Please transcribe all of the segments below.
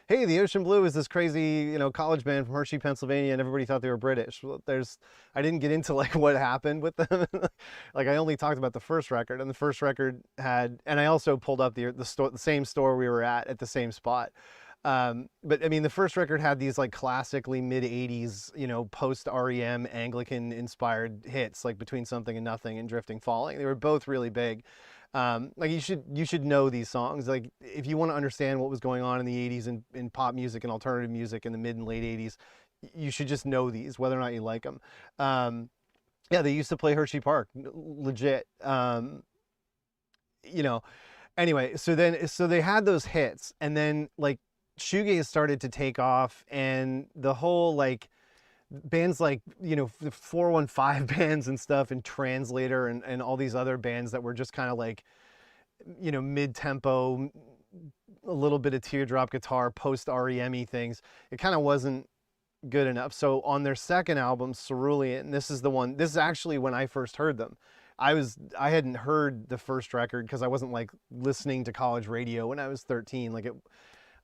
hey, the Ocean Blue is this crazy, college band from Hershey, Pennsylvania, and everybody thought they were British. Well, I didn't get into like what happened with them. Like I only talked about the first record, and the first record had, and I also pulled up the same store we were at the same spot. But I mean, the first record had these like classically mid '80s, post REM Anglican inspired hits, like Between Something and Nothing and Drifting Falling. They were both really big. Like you should know these songs. Like if you want to understand what was going on in the '80s in pop music and alternative music in the mid and late '80s, you should just know these, whether or not you like them. Yeah, they used to play Hershey Park, legit. You know, anyway, so they had those hits, and then like shoegaze started to take off, and the whole like bands like the 415 bands and stuff, and Translator and all these other bands that were just kind of like mid-tempo, a little bit of teardrop guitar, post REM-y things. It kind of wasn't good enough. So on their second album, Cerulean, this is actually when I first heard them. I hadn't heard the first record because I wasn't like listening to college radio when I was 13.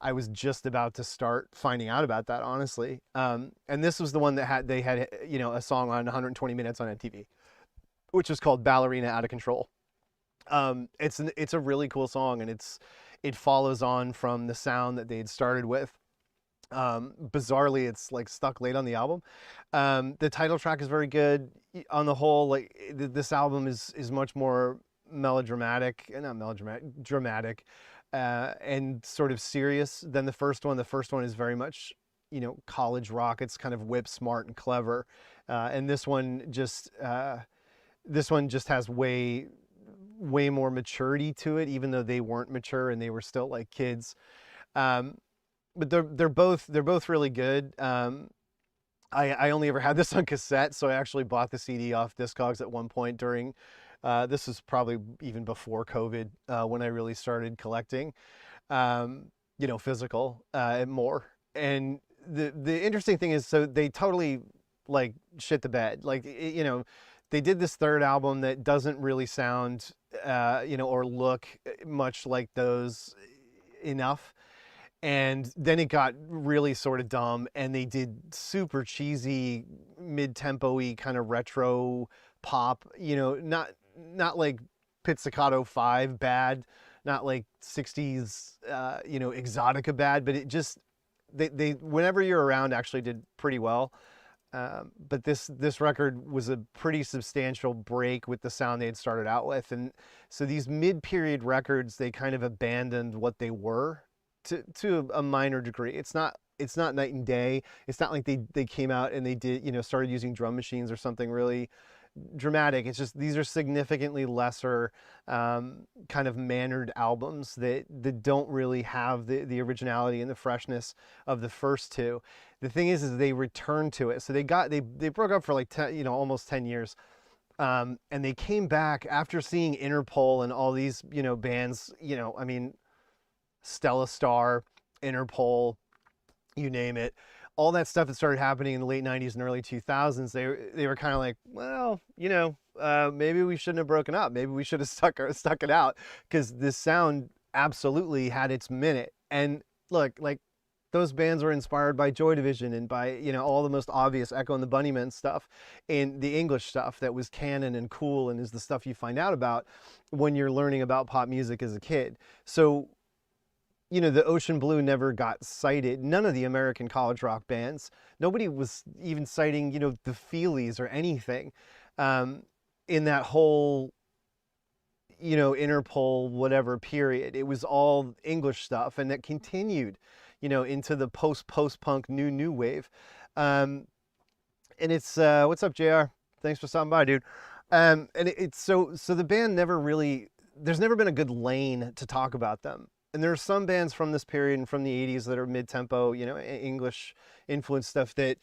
I was just about to start finding out about that, honestly. And this was the one that they had a song on 120 Minutes on MTV, which is called Ballerina Out of Control. It's a really cool song, and it follows on from the sound that they had started with. Bizarrely, it's like stuck late on the album. The title track is very good. On the whole, like this album is much more melodramatic, not melodramatic, dramatic, and sort of serious than the first one. The first one is very much, college rock. It's kind of whip smart and clever, and this one just has way more maturity to it, even though they weren't mature and they were still like kids. But they're both really good. I only ever had this on cassette, so I actually bought the CD off Discogs at one point during. This was probably even before COVID, when I really started collecting, physical more. And the interesting thing is, so they totally like shit the bed. Like they did this third album that doesn't really sound, or look much like those enough. And then it got really sort of dumb, and they did super cheesy, mid-tempo-y kind of retro pop, not like Pizzicato 5 bad, not like 60s, Exotica bad, but it just, they whenever you're around actually did pretty well. But this record was a pretty substantial break with the sound they had started out with. And so these mid-period records, they kind of abandoned what they were to a minor degree. It's not night and day. It's not like they came out and they did, started using drum machines or something really dramatic. It's just these are significantly lesser, kind of mannered albums that don't really have the originality and the freshness of the first two. The thing is they returned to it. So they broke up for like 10, almost 10 years. And they came back after seeing Interpol and all these, bands, I mean, Stella Star, Interpol, you name it, all that stuff that started happening in the late 90s and early 2000s. They were kind of like, well, maybe we shouldn't have broken up. Maybe we should have stuck it out, because this sound absolutely had its minute. And look, like those bands were inspired by Joy Division and by, all the most obvious Echo and the Bunnymen stuff, and the English stuff that was canon and cool and is the stuff you find out about when you're learning about pop music as a kid. So the Ocean Blue never got cited. None of the American college rock bands. Nobody was even citing, the Feelies or anything, in that whole, Interpol, whatever period. It was all English stuff, and that continued, into the post-punk new wave. And it's, what's up, JR? Thanks for stopping by, dude. And it's so the band there's never been a good lane to talk about them. And there are some bands from this period and from the 80s that are mid-tempo, English influenced stuff that,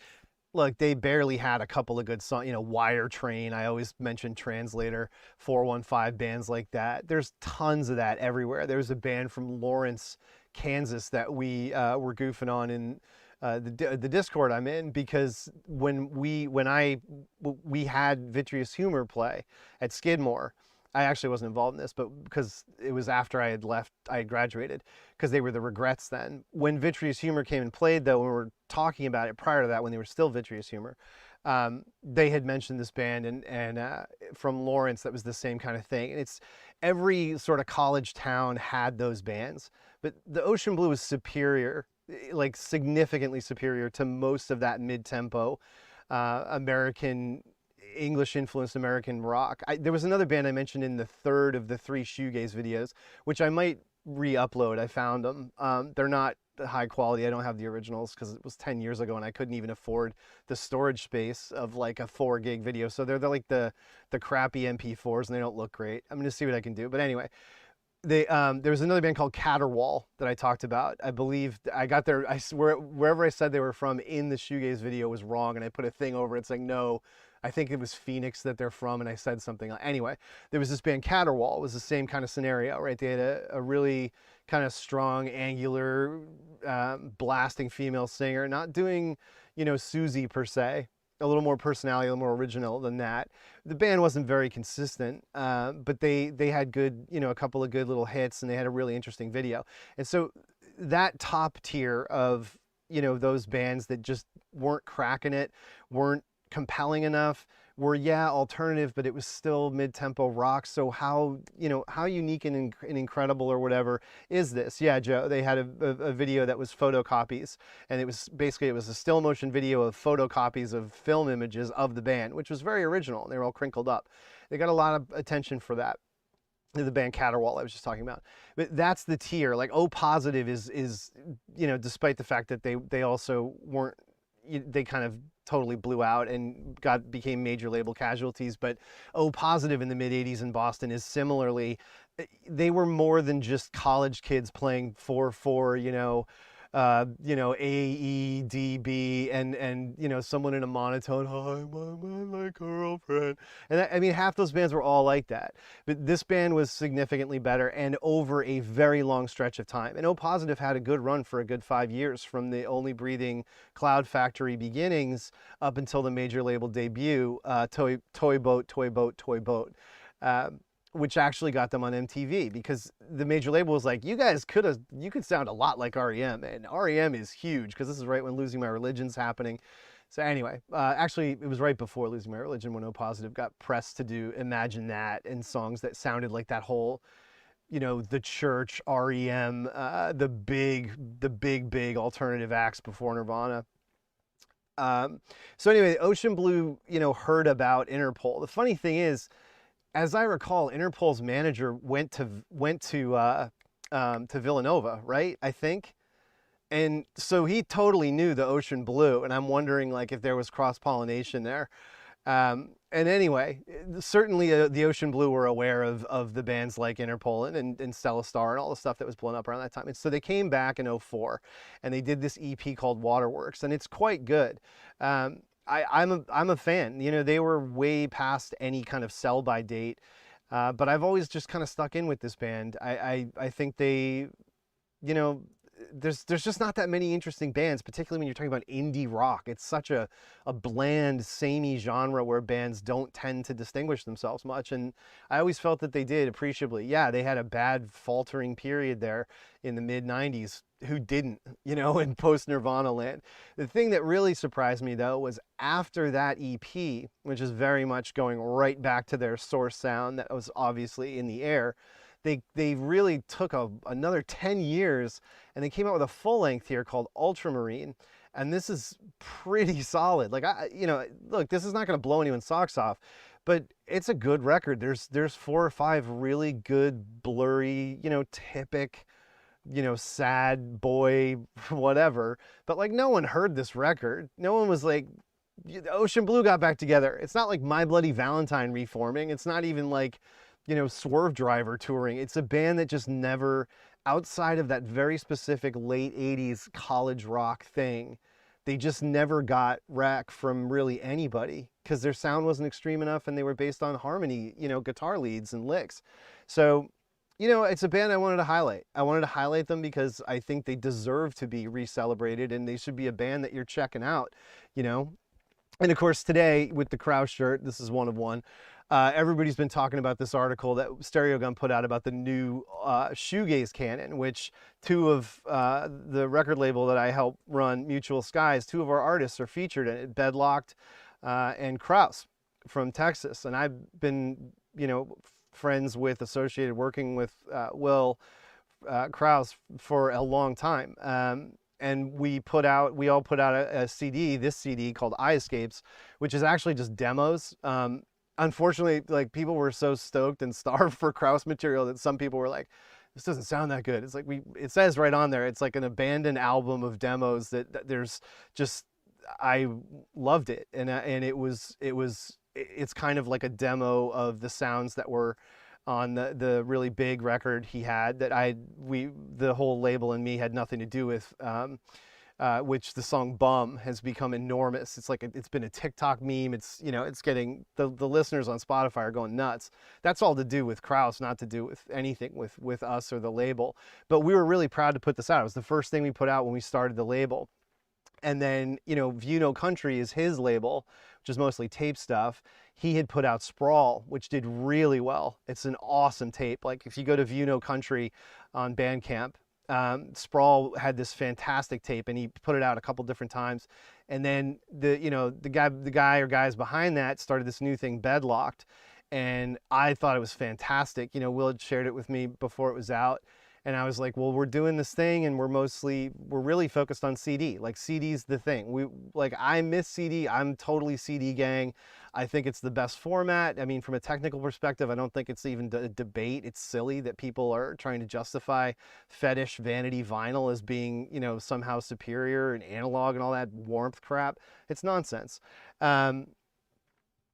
look, they barely had a couple of good songs. Wire Train, I always mention Translator, 415, bands like that. There's tons of that everywhere. There's a band from Lawrence, Kansas that we were goofing on in the Discord I'm in, because when we had Vitreous Humor play at Skidmore, I actually wasn't involved in this, but because it was after I had left, I had graduated, because they were the Regrets then. When Vitreous Humor came and played, though, when we were talking about it prior to that, when they were still Vitreous Humor, they had mentioned this band, and from Lawrence, that was the same kind of thing. And it's every sort of college town had those bands, but the Ocean Blue was superior, like significantly superior to most of that mid-tempo American, English-influenced American rock. There was another band I mentioned in the third of the 3 Shoegaze videos, which I might re-upload. I found them. They're not high quality. I don't have the originals because it was 10 years ago and I couldn't even afford the storage space of like a 4 gig video. So they're like the crappy MP4s and they don't look great. I'm gonna see what I can do. But anyway, there was another band called Caterwaul that I talked about. I believe I got their, wherever I said they were from in the Shoegaze video was wrong, and I put a thing over it saying, no, I think it was Phoenix that they're from, and I said something. Anyway, there was this band Caterwaul. It was the same kind of scenario, right? They had a really kind of strong, angular, blasting female singer, not doing, you know, Susie per se, a little more personality, a little more original than that. The band wasn't very consistent, but they had good, you know, a couple of good little hits, and they had a really interesting video. And so that top tier of, you know, those bands that just weren't cracking it, weren't compelling enough, were, yeah, alternative, but it was still mid-tempo rock. So how, you know, how unique and incredible or whatever is this? Yeah, Joe, they had a video that was photocopies, and it was basically, it was a still motion video of photocopies of film images of the band, which was very original. They were all crinkled up. They got a lot of attention for that. The band Caterwaul I was just talking about. But that's the tier. Like O Positive is, you know, despite the fact that they also weren't, they kind of totally blew out and became major label casualties. But O Positive in the mid 80s in Boston is similarly, they were more than just college kids playing 4/4, you know, A, E, D, B, and you know, someone in a monotone, hi, my girlfriend. And I mean, half those bands were all like that. But this band was significantly better and over a very long stretch of time. And O Positive had a good run for a good 5 years, from the Only Breathing Cloud Factory beginnings up until the major label debut, Toy Boat. Which actually got them on MTV, because the major label was like, you could sound a lot like REM, and REM is huge, because this is right when Losing My Religion's happening. So anyway, actually it was right before Losing My Religion when O Positive got pressed to do Imagine That and songs that sounded like that whole, you know, The Church, REM, the big alternative acts before Nirvana. So anyway, Ocean Blue, you know, heard about Interpol. The funny thing is, as I recall, Interpol's manager went to Villanova, right? I think. And so he totally knew the Ocean Blue, and I'm wondering like if there was cross-pollination there. And anyway, certainly the Ocean Blue were aware of the bands like Interpol and Stella Star and all the stuff that was blown up around that time. And so they came back in 2004, and they did this EP called Waterworks, and it's quite good. I'm a fan. You know, they were way past any kind of sell-by date, but I've always just kind of stuck in with this band. I think they, you know, there's just not that many interesting bands, particularly when you're talking about indie rock. It's such a bland, samey genre where bands don't tend to distinguish themselves much, and I always felt that they did appreciably. Yeah, they had a bad faltering period there in the mid-90s. Who didn't, you know, in post-Nirvana land. The thing that really surprised me, though, was after that EP, which is very much going right back to their source sound that was obviously in the air, they really took another 10 years, and they came out with a full-length here called Ultramarine, and this is pretty solid. Like, you know, look, this is not going to blow anyone's socks off, but it's a good record. There's 4 or 5 really good, blurry, you know, typical, you know, sad boy, whatever. But like, no one heard this record. No one was like, Ocean Blue got back together. It's not like My Bloody Valentine reforming. It's not even like, you know, Swerve Driver touring. It's a band that just never, outside of that very specific late 80s college rock thing, they just never got rec from really anybody, because their sound wasn't extreme enough and they were based on harmony, you know, guitar leads and licks. So, you know, it's a band I wanted to highlight. I wanted to highlight them because I think they deserve to be re-celebrated, and they should be a band that you're checking out, you know. And of course, today with the Kraus shirt, this is one of one. Everybody's been talking about this article that Stereo Gun put out about the new Shoegaze canon, which two of the record label that I help run, Mutual Skies, two of our artists are featured in it, Bedlocked and Kraus from Texas. And I've been, friends with, associated, working with Will Kraus for a long time. And we all put out a CD, this CD called Eye Escapes, which is actually just demos. Unfortunately, like, people were so stoked and starved for Kraus material that some people were like, this doesn't sound that good. It's like, it says right on there, it's like an abandoned album of demos that there's just, I loved it. And it's kind of like a demo of the sounds that were on the really big record he had that the whole label and me had nothing to do with, which the song Bum has become enormous. It's like, it's been a TikTok meme. It's, it's getting, the listeners on Spotify are going nuts. That's all to do with Kraus, not to do with anything with us or the label. But we were really proud to put this out. It was the first thing we put out when we started the label. And then, View No Country is his label, which is mostly tape stuff. He had put out Sprawl, which did really well. It's an awesome tape. Like, if you go to View No Country on Bandcamp, Sprawl had this fantastic tape, and he put it out a couple different times. And then the guy or guys behind that started this new thing, Bedlocked, and I thought it was fantastic. Will had shared it with me before it was out. And I was like, well, we're doing this thing and we're really focused on CD. Like, CD's the thing. I miss CD. I'm totally CD gang. I think it's the best format. I mean, from a technical perspective, I don't think it's even a debate. It's silly that people are trying to justify fetish vanity vinyl as being, somehow superior and analog and all that warmth crap. It's nonsense.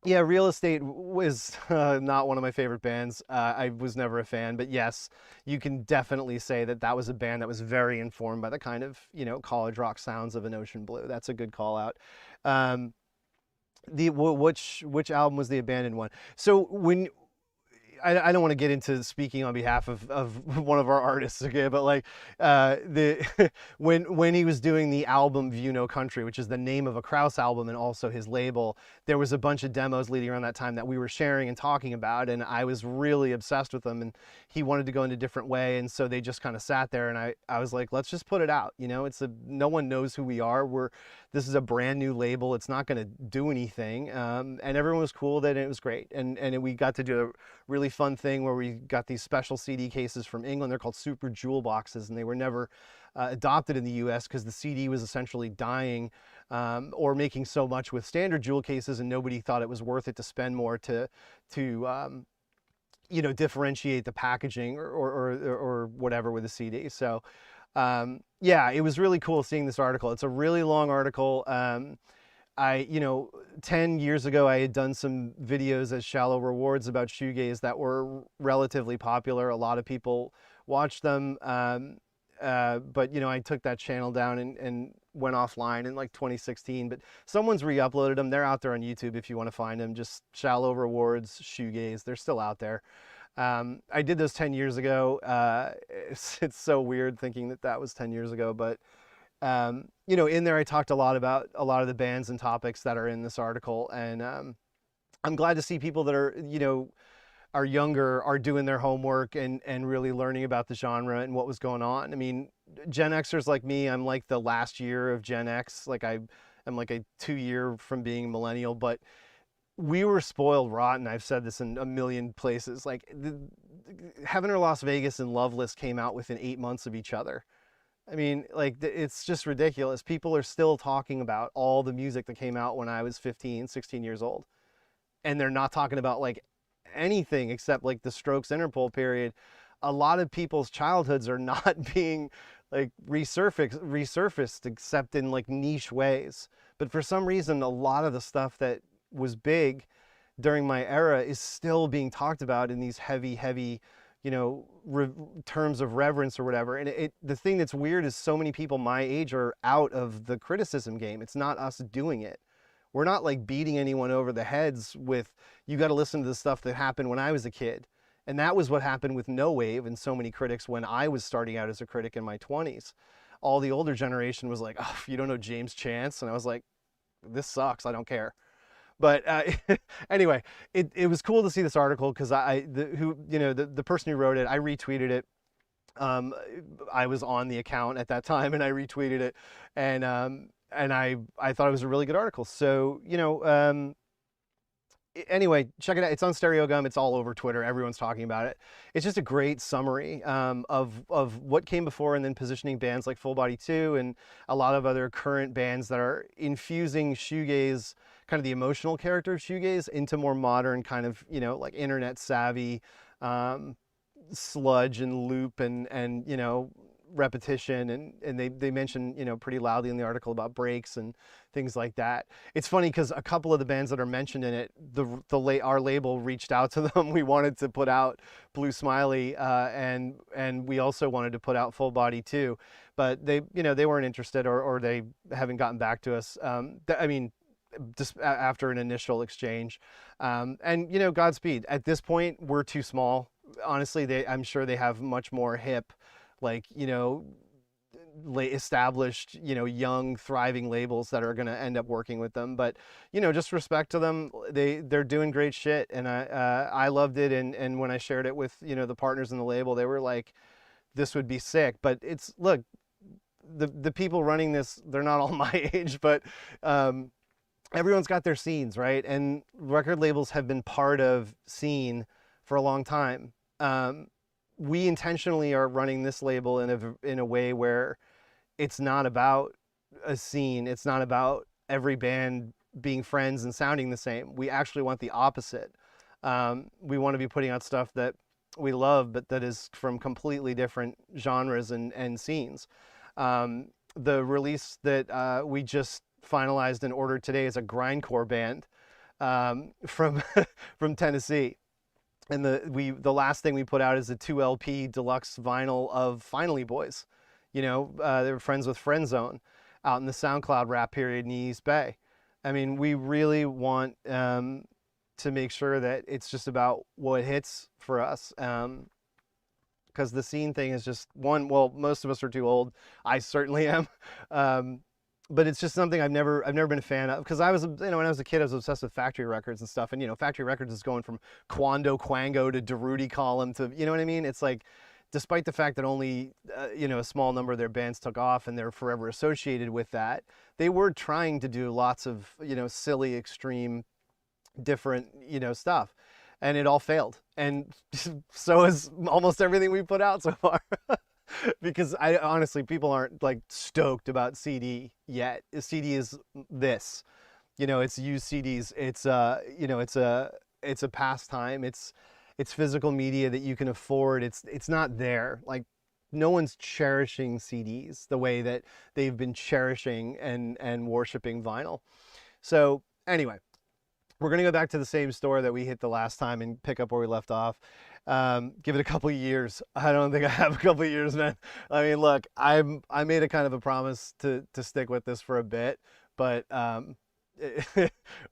Yeah, Real Estate was not one of my favorite bands. I was never a fan, but yes, you can definitely say that was a band that was very informed by the kind of, college rock sounds of An Ocean Blue. That's a good call out. Which album was the abandoned one? So I don't want to get into speaking on behalf of one of our artists, okay? But like, when he was doing the album View No Country, which is the name of a Kraus album and also his label, there was a bunch of demos leading around that time that we were sharing and talking about, and I was really obsessed with them, and he wanted to go in a different way, and so they just kind of sat there, and I was like, let's just put it out. No one knows who we are. This is a brand new label. It's not going to do anything, and everyone was cool with it, and it was great, and we got to do a really fun thing where we got these special CD cases from England. They're called Super Jewel boxes, and they were never adopted in the US because the CD was essentially dying or making so much with standard jewel cases, and nobody thought it was worth it to spend more to differentiate the packaging or whatever with a CD. So yeah, it was really cool seeing this article. It's a really long article. 10 years ago, I had done some videos as shallow rewards about shoegaze that were relatively popular. A lot of people watched them. But I took that channel down and went offline in like 2016, but someone's re-uploaded them. They're out there on YouTube if you want to find them. Just shallow rewards, shoegaze. They're still out there. I did those 10 years ago. It's so weird thinking that was 10 years ago, but in there I talked a lot about a lot of the bands and topics that are in this article, and I'm glad to see people that are younger are doing their homework and really learning about the genre and what was going on. I mean, Gen Xers like me, I'm like the last year of Gen X. Like, I'm like a 2-year from being millennial, but we were spoiled rotten. I've said this in a million places. Like, Heaven or Las Vegas and Loveless came out within 8 months of each other. I mean, like, it's just ridiculous. People are still talking about all the music that came out when I was 15, 16 years old. And they're not talking about like anything except like the Strokes Interpol period. A lot of people's childhoods are not being like resurfaced except in like niche ways. But for some reason, a lot of the stuff that was big during my era is still being talked about in these heavy, terms of reverence or whatever. And the thing that's weird is so many people my age are out of the criticism game. It's not us doing it. We're not like beating anyone over the heads with, you got to listen to the stuff that happened when I was a kid. And that was what happened with No Wave and so many critics when I was starting out as a critic in my 20s. All the older generation was like, oh, you don't know James Chance? And I was like, this sucks. I don't care. But anyway, it was cool to see this article because the person who wrote it, I retweeted it. I was on the account at that time and I retweeted it, and I thought it was a really good article. So anyway, check it out. It's on Stereo Gum. It's all over Twitter. Everyone's talking about it. It's just a great summary of what came before, and then positioning bands like Full Body 2 and a lot of other current bands that are infusing shoegaze, kind of the emotional character of shoegaze, into more modern kind of, like internet savvy sludge and loop and repetition, and they mention pretty loudly in the article about breaks and things like that. It's funny because a couple of the bands that are mentioned in it, our label reached out to them. We wanted to put out Blue Smiley, and we also wanted to put out Full Body too, but they weren't interested, or they haven't gotten back to us. I mean, just after an initial exchange, and Godspeed. At this point, we're too small. Honestly, I'm sure they have much more hip, like, established, young, thriving labels that are going to end up working with them. But, just respect to them. They're doing great shit. And I loved it. And when I shared it with, the partners in the label, they were like, this would be sick. But look, the people running this, they're not all my age, but, everyone's got their scenes, right? And record labels have been part of scene for a long time. We intentionally are running this label in a way where it's not about a scene. It's not about every band being friends and sounding the same. We actually want the opposite. We want to be putting out stuff that we love, but that is from completely different genres and scenes. The release that we just finalized and ordered today is a grindcore band from from Tennessee. And the last thing we put out is a 2 LP deluxe vinyl of Finally Boys. They were friends with Friend Zone out in the SoundCloud rap period in the East Bay. I mean, we really want to make sure that it's just about what hits for us. Because the scene thing is just well, most of us are too old. I certainly am. But it's just something I've never been a fan of, because I was, when I was a kid, I was obsessed with Factory Records and stuff. And, Factory Records is going from Quando Quango to Durruti Column to, you know what I mean? It's like, despite the fact that only, a small number of their bands took off and they're forever associated with that, they were trying to do lots of, silly, extreme, different, stuff. And it all failed. And so is almost everything we put out so far. Because honestly, people aren't like stoked about CD yet. A CD is this, it's used CDs. It's it's a pastime. It's physical media that you can afford. It's not there. Like, no one's cherishing CDs the way that they've been cherishing and worshiping vinyl. So anyway, we're going to go back to the same store that we hit the last time and pick up where we left off. Give it a couple of years. I don't think I have a couple of years, man. I mean, look, I made a kind of a promise to stick with this for a bit, but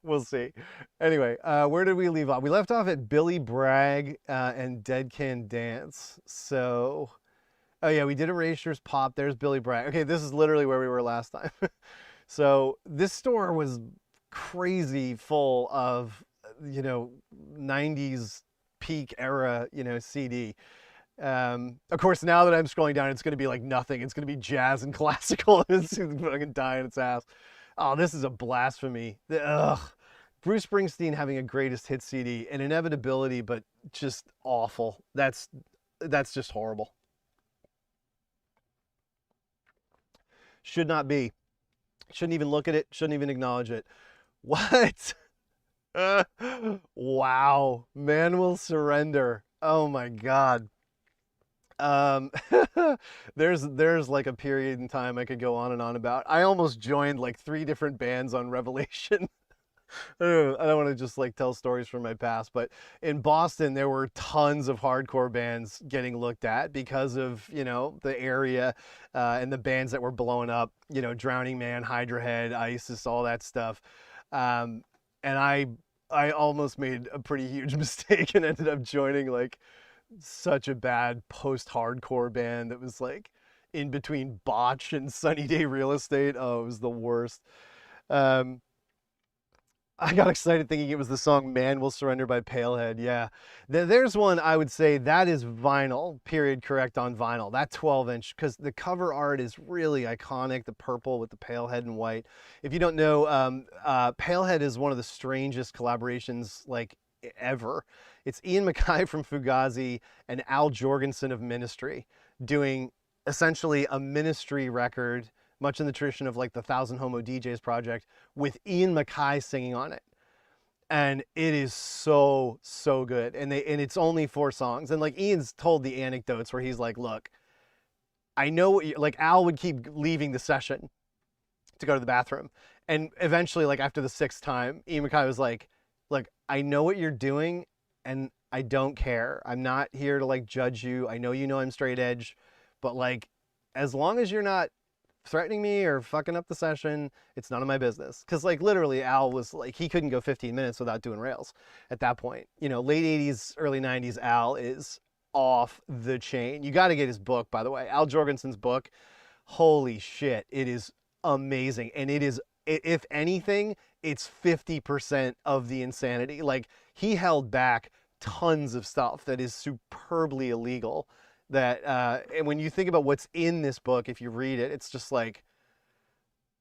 we'll see. Anyway, where did we leave off? We left off at Billy Bragg and Dead Can Dance. So, oh yeah, we did Erasure's Pop. There's Billy Bragg. Okay, this is literally where we were last time. So this store was crazy full of, 90s peak era, CD. Of course, now that I'm scrolling down, it's going to be like nothing. It's going to be jazz and classical. It's fucking dying its ass. Oh, this is a blasphemy. Ugh. Bruce Springsteen having a greatest hit CD, an inevitability, but just awful. That's just horrible. Should not be. Shouldn't even look at it. Shouldn't even acknowledge it. What? Wow. Man Will Surrender. Oh my God. There's like a period in time I could go on and on about. I almost joined like 3 different bands on Revelation. I don't want to just like tell stories from my past, but in Boston there were tons of hardcore bands getting looked at because of, the area and the bands that were blowing up, Drowning Man, Hydra Head, ISIS, all that stuff. And I almost made a pretty huge mistake and ended up joining like such a bad post-hardcore band that was like in between Botch and Sunny Day Real Estate. Oh, it was the worst. I got excited thinking it was the song Man Will Surrender by Pailhead. Yeah. There's one I would say that is vinyl, period correct on vinyl. That 12-inch, because the cover art is really iconic, the purple with the Pailhead and white. If you don't know, Pailhead is one of the strangest collaborations like ever. It's Ian MacKaye from Fugazi and Al Jorgensen of Ministry doing essentially a Ministry record, much in the tradition of like the Thousand Homo DJs project, with Ian MacKaye singing on it. And it is so, so good. And it's only 4 songs. And like Ian's told the anecdotes where he's like, look, I know what you, like Al would keep leaving the session to go to the bathroom. And eventually, like after the 6th time, Ian MacKaye was like, look, I know what you're doing and I don't care. I'm not here to like judge you. I know you know I'm straight edge, but like, as long as you're not threatening me or fucking up the session, it's none of my business. Because like literally Al was like, he couldn't go 15 minutes without doing rails at that point. You know, late 80s, early 90s, Al is off the chain. You got to get his book, by the way. Al Jorgensen's book, holy shit, it is amazing. And it is, if anything, it's 50% of the insanity. Like he held back tons of stuff that is superbly illegal. That and when you think about what's in this book, if you read it, it's just like,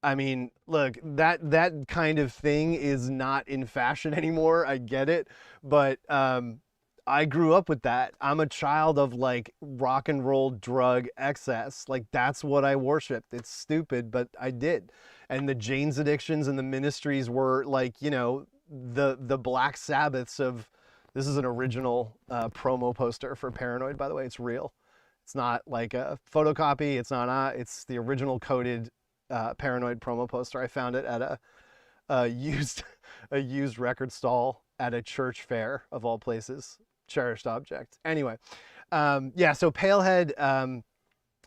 I mean, look, that kind of thing is not in fashion anymore. I get it, but I grew up with that. I'm a child of like rock and roll drug excess. Like that's what I worshipped. It's stupid, but I did. And the Jane's Addictions and the Ministries were like, you know, the Black Sabbaths of. This is an original promo poster for Paranoid, by the way. It's real. It's not like a photocopy. It's not. It's the original coded Paranoid promo poster. I found it at a used record stall at a church fair of all places. Cherished object. Anyway, yeah. So Pailhead,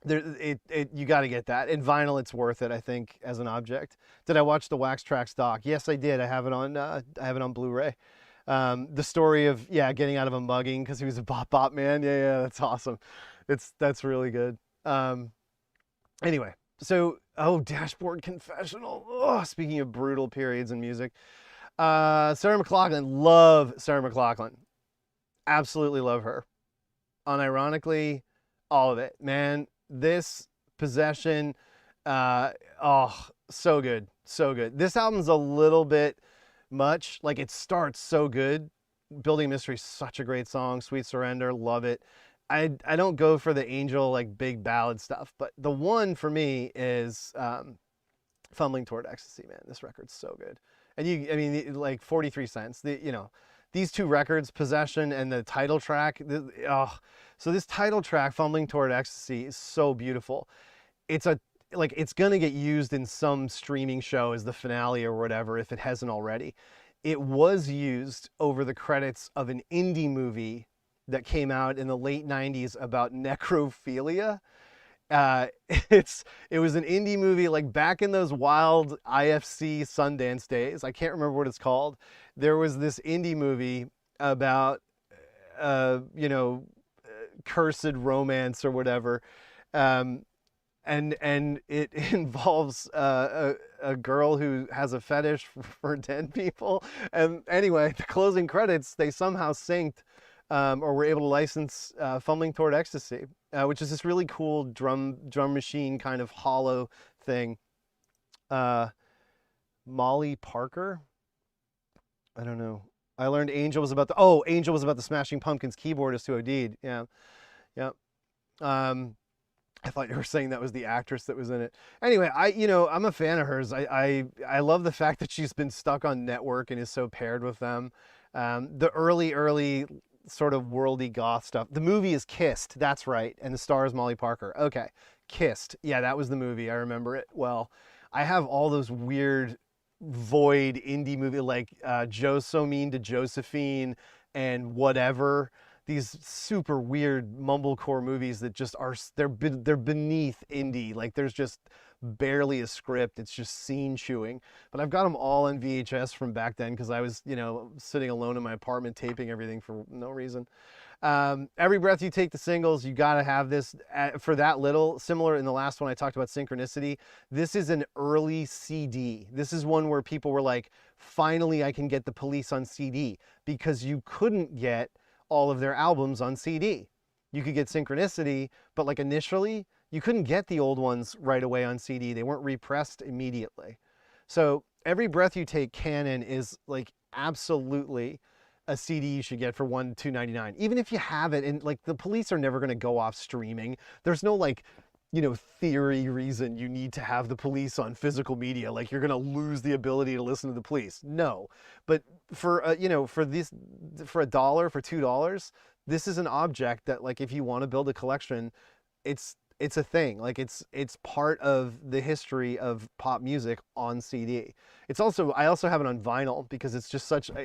you got to get that. In vinyl, it's worth it, I think, as an object. Did I watch the Wax Tracks doc? Yes, I did. I have it on Blu-ray. The story of getting out of a mugging because he was a bop man. Yeah, that's awesome. That's really good. Anyway, so Dashboard Confessional. Oh, speaking of brutal periods in music, Sarah McLachlan. Love Sarah McLachlan. Absolutely love her. Unironically, all of it, man. This Possession, so good, so good. This album's a little bit much. Like it starts so good. Building Mystery, such a great song. Sweet Surrender, love it. I don't go for the Angel like big ballad stuff, but the one for me is Fumbling Toward Ecstasy. Man, this record's so good. And I mean, like 43 cents. These 2 records, Possession and the title track. So this title track, Fumbling Toward Ecstasy, is so beautiful. It's gonna get used in some streaming show as the finale or whatever if it hasn't already. It was used over the credits of an indie movie that came out in the late 90s about necrophilia. It was an indie movie like back in those wild IFC Sundance days. I can't remember what it's called. There was this indie movie about cursed romance or whatever. And it involves a girl who has a fetish for dead people. And anyway, the closing credits, they somehow synced or were able to license Fumbling Toward Ecstasy, which is this really cool drum machine kind of hollow thing. Molly Parker? I don't know. I learned Angel was about the Smashing Pumpkins keyboardist who OD'd. Yeah. I thought you were saying that was the actress that was in it. Anyway, I'm a fan of hers. I love the fact that she's been stuck on Network and is so paired with them. The early sort of worldy goth stuff. The movie is Kissed, that's right, and the star is Molly Parker. Okay, Kissed. Yeah, that was the movie. I remember it well. I have all those weird void indie movie like Joe So Mean to Josephine and whatever. These super weird mumblecore movies that just are, they're beneath indie. Like there's just barely a script. It's just scene chewing. But I've got them all on VHS from back then because I was, sitting alone in my apartment taping everything for no reason. Every Breath You Take, the singles, you got to have this for that little. Similar in the last one I talked about Synchronicity. This is an early CD. This is one where people were like, finally I can get the Police on CD, because you couldn't get all of their albums on CD. You could get Synchronicity, but like initially you couldn't get the old ones right away on CD. They weren't repressed immediately. So Every Breath You Take Canon is like absolutely a CD you should get for $2.99. Even if you have it, and like the Police are never going to go off streaming. There's no like, you know, theory reason you need to have the Police on physical media. Like you're going to lose the ability to listen to the Police. No, but for you know, for $1, for $2, this is an object that, like, if you want to build a collection, it's a thing. Like it's part of the history of pop music on CD. It's also, I also have it on vinyl because it's just such an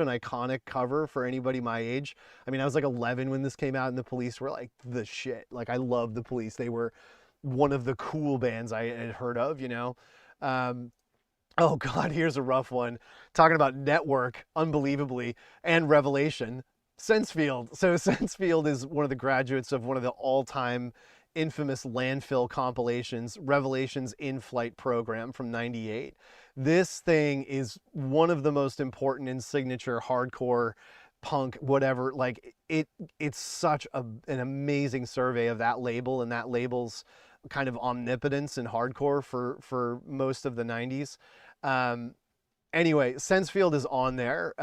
iconic cover for anybody my age. I mean, I was like 11 when this came out, and the Police were like the shit. Like I love the Police. They were one of the cool bands I had heard of, you know. Oh God, here's a rough one. Talking about Network, unbelievably, and Revelation. Sensefield. So Sensefield is one of the graduates of one of the all-time infamous landfill compilations, Revelation's In-Flight program from '98. This thing is one of the most important in signature hardcore punk, whatever. Like it's such an amazing survey of that label and that label's kind of omnipotence in hardcore for most of the '90s. Anyway, Sensefield is on there.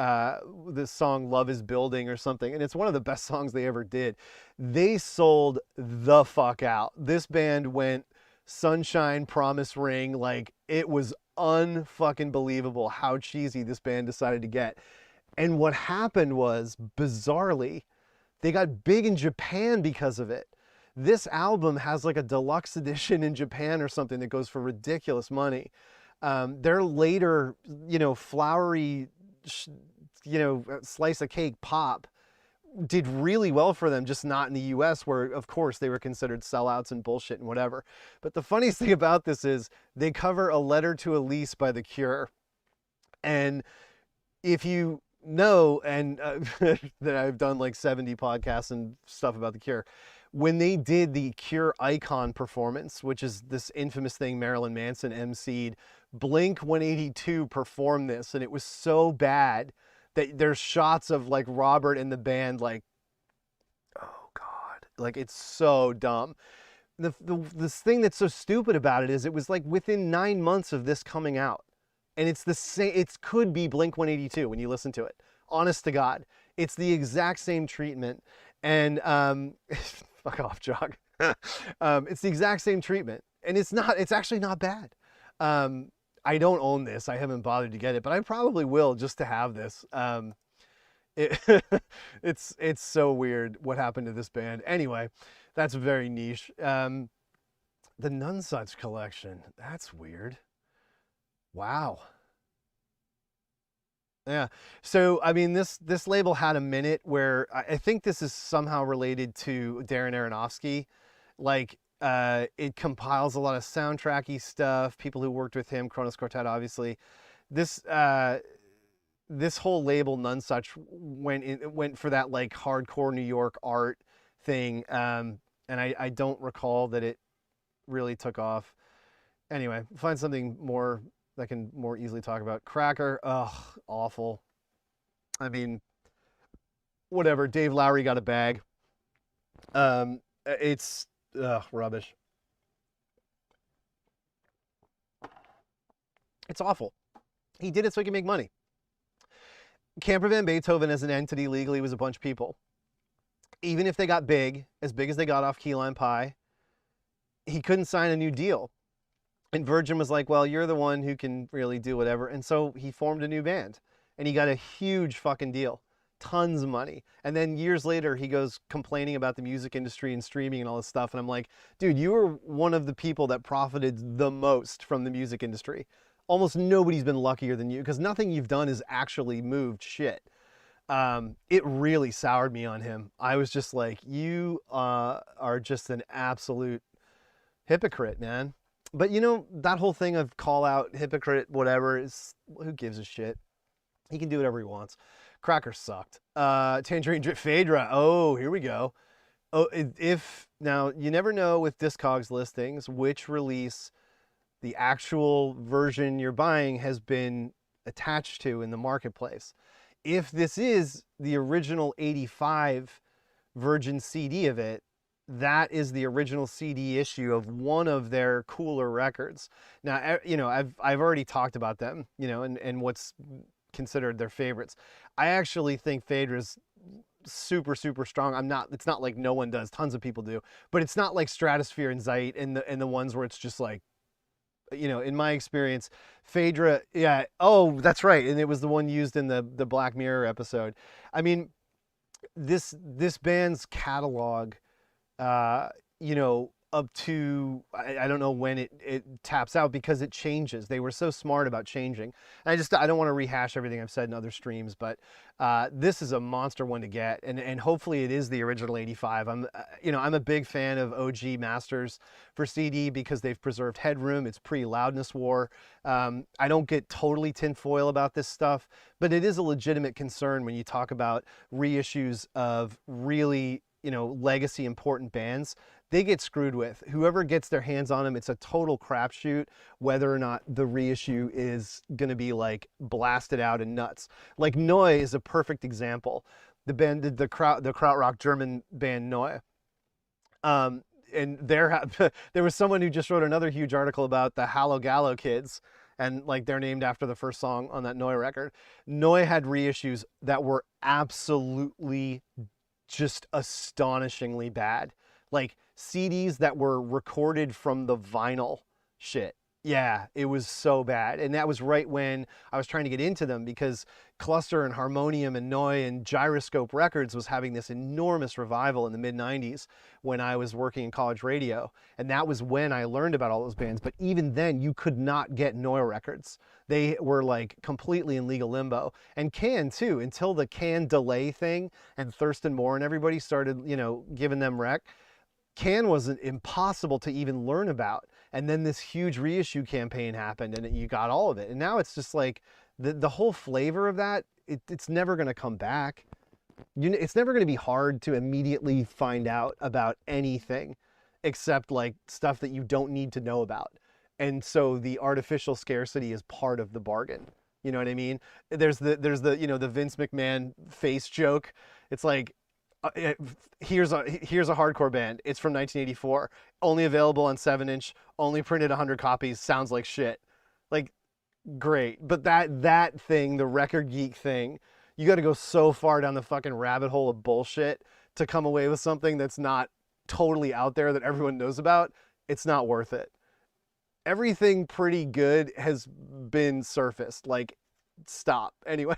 This song Love Is Building or something, and it's one of the best songs they ever did. They sold the fuck out. This band went Sunshine, Promise Ring, like it was unfucking believable how cheesy this band decided to get. And what happened was, bizarrely, they got big in Japan because of it. This album has like a deluxe edition in Japan or something that goes for ridiculous money. Their later, you know, flowery, you know, slice of cake pop did really well for them, just not in the US, where of course they were considered sellouts and bullshit and whatever. But the funniest thing about this is they cover A Letter to Elise by The Cure. And if you know, and that I've done like 70 podcasts and stuff about The Cure, when they did the Cure Icon performance, which is this infamous thing Marilyn Manson emceed, Blink-182 performed this, and it was so bad that there's shots of like Robert and the band like, oh God, like it's so dumb. This thing that's so stupid about it is it was like within 9 months of this coming out, and it's the same. It could be Blink-182 when you listen to it. Honest to God, it's the exact same treatment, and fuck off, Jog. It's the exact same treatment, and it's actually not bad. I don't own this. I haven't bothered to get it, but I probably will just to have this. It's so weird what happened to this band. Anyway, that's very niche. The Nunsuch collection. That's weird. Wow. Yeah. So, I mean, this label had a minute where I think this is somehow related to Darren Aronofsky. Like, it compiles a lot of soundtracky stuff, people who worked with him, Kronos Quartet, obviously. This whole label, Nunsuch, went for that like hardcore New York art thing. And I don't recall that it really took off. Anyway, find something more that I can more easily talk about. Cracker, ugh, awful. I mean, whatever. Dave Lowry got a bag. It's rubbish. It's awful. He did it so he could make money. Camper Van Beethoven as an entity legally was a bunch of people. Even if they got big as they got off Key Lime Pie, he couldn't sign a new deal. And Virgin was like, well, you're the one who can really do whatever. And so he formed a new band, and he got a huge fucking deal. Tons of money. And then years later, he goes complaining about the music industry and streaming and all this stuff. And I'm like, dude, you were one of the people that profited the most from the music industry. Almost nobody's been luckier than you, because nothing you've done has actually moved shit. It really soured me on him. I was just like, you are just an absolute hypocrite, man. But you know, that whole thing of call out, hypocrite, whatever, is, who gives a shit? He can do whatever he wants. Cracker sucked. Tangerine Drip, Phaedra. Oh, here we go. Oh, if now you never know with Discogs listings which release the actual version you're buying has been attached to in the marketplace. If this is the original 85 Virgin CD of it, that is the original CD issue of one of their cooler records. Now, you know, I've already talked about them, you know, and what's considered their favorites. I actually think Phaedra's super strong. It's not like no one does, tons of people do, but it's not like Stratosphere and Zeit and the ones where it's just like, you know, in my experience, Phaedra, yeah, oh, that's right, and it was the one used in the Black Mirror episode. I mean, this band's catalog, you know, up to, I don't know when it taps out because it changes. They were so smart about changing. I don't want to rehash everything I've said in other streams, but this is a monster one to get, and hopefully it is the original 85. You know, I'm a big fan of OG masters for CD because they've preserved headroom. It's pre-loudness war. I don't get totally tinfoil about this stuff, but it is a legitimate concern when you talk about reissues of really, you know, legacy important bands. They get screwed with. Whoever gets their hands on them, it's a total crapshoot whether or not the reissue is going to be like blasted out and nuts. Like Neu is a perfect example. The band, the Krautrock German band Neu. And there was someone who just wrote another huge article about the Hallo Gallo kids, and like they're named after the first song on that Neu record. Neu had reissues that were absolutely just astonishingly bad. Like CDs that were recorded from the vinyl shit. Yeah, it was so bad. And that was right when I was trying to get into them because Cluster and Harmonium and Neu and Gyroscope Records was having this enormous revival in the mid-90s when I was working in college radio. And that was when I learned about all those bands. But even then, you could not get Neu records. They were like completely in legal limbo. And Can too, until the Can delay thing and Thurston Moore and everybody started, you know, giving them rec. Can was impossible to even learn about. And then this huge reissue campaign happened and you got all of it. And now it's just like the whole flavor of that, it's never going to come back. It's never going to be hard to immediately find out about anything except like stuff that you don't need to know about. And so the artificial scarcity is part of the bargain. You know what I mean? There's the you know, the Vince McMahon face joke. It's like, here's a hardcore band. It's from 1984. Only available on 7-inch. Only printed 100 copies. Sounds like shit. Like, great. But that thing, the record geek thing, you got to go so far down the fucking rabbit hole of bullshit to come away with something that's not totally out there that everyone knows about. It's not worth it. Everything pretty good has been surfaced. Like, stop. Anyway,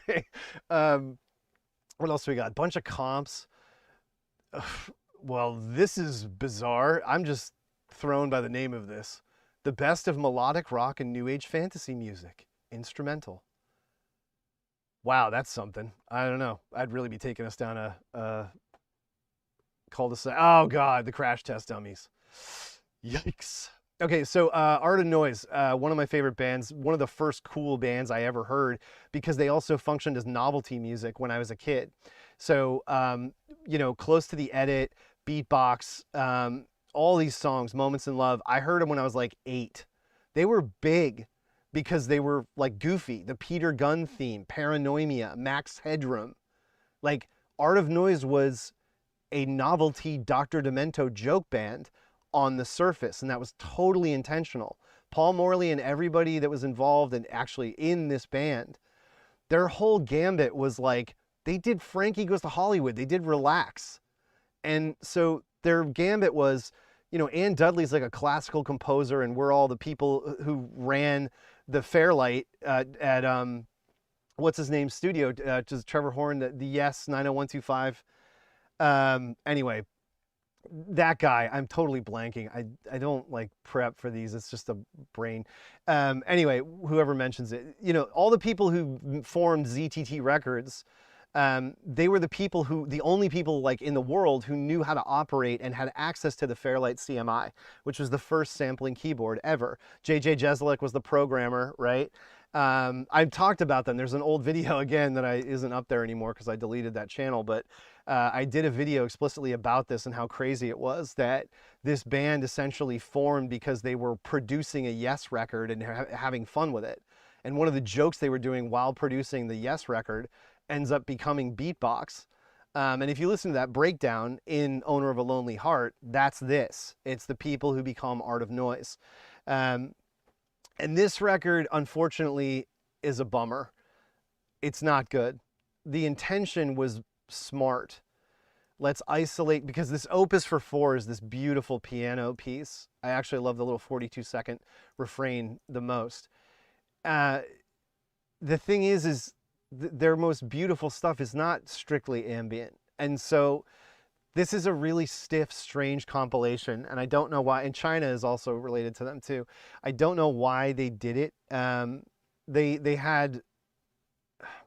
what else we got? Bunch of comps. Well, this is bizarre. I'm just thrown by the name of this. The best of melodic rock and new age fantasy music. Instrumental. Wow, that's something. I don't know. I'd really be taking us down a cul-de-sac. Oh God, the Crash Test Dummies. Yikes. Okay, so Art of Noise, one of my favorite bands, one of the first cool bands I ever heard because they also functioned as novelty music when I was a kid. So, you know, Close to the Edit, Beatbox, all these songs, Moments in Love, I heard them when I was like 8. They were big because they were like goofy. The Peter Gunn theme, Paranoia, Max Headroom. Like, Art of Noise was a novelty Dr. Demento joke band on the surface, and that was totally intentional. Paul Morley and everybody that was involved and actually in this band, their whole gambit was like, they did Frankie Goes to Hollywood, they did Relax. And so their gambit was, you know, Ann Dudley's like a classical composer, and we're all the people who ran the Fairlight at what's his name studio, just Trevor Horn, the Yes 90125. Anyway, that guy, I'm totally blanking. I don't like prep for these. It's just a brain. Anyway, whoever mentions it, you know, all the people who formed ZTT Records, they were the only people like in the world who knew how to operate and had access to the Fairlight CMI, which was the first sampling keyboard ever. JJ Jeselnik was the programmer, right? I've talked about them. There's an old video again that isn't up there anymore because I deleted that channel, but I did a video explicitly about this and how crazy it was that this band essentially formed because they were producing a Yes record and having fun with it. And one of the jokes they were doing while producing the Yes record ends up becoming beatbox. And if you listen to that breakdown in Owner of a Lonely Heart, that's this. It's the people who become Art of Noise. And this record, unfortunately, is a bummer. It's not good. The intention was smart. Let's isolate, because this Opus for 4 is this beautiful piano piece. I actually love the little 42-second refrain the most. The thing is their most beautiful stuff is not strictly ambient. And so this is a really stiff, strange compilation, and I don't know why. And China is also related to them too. I don't know why they did it. They had,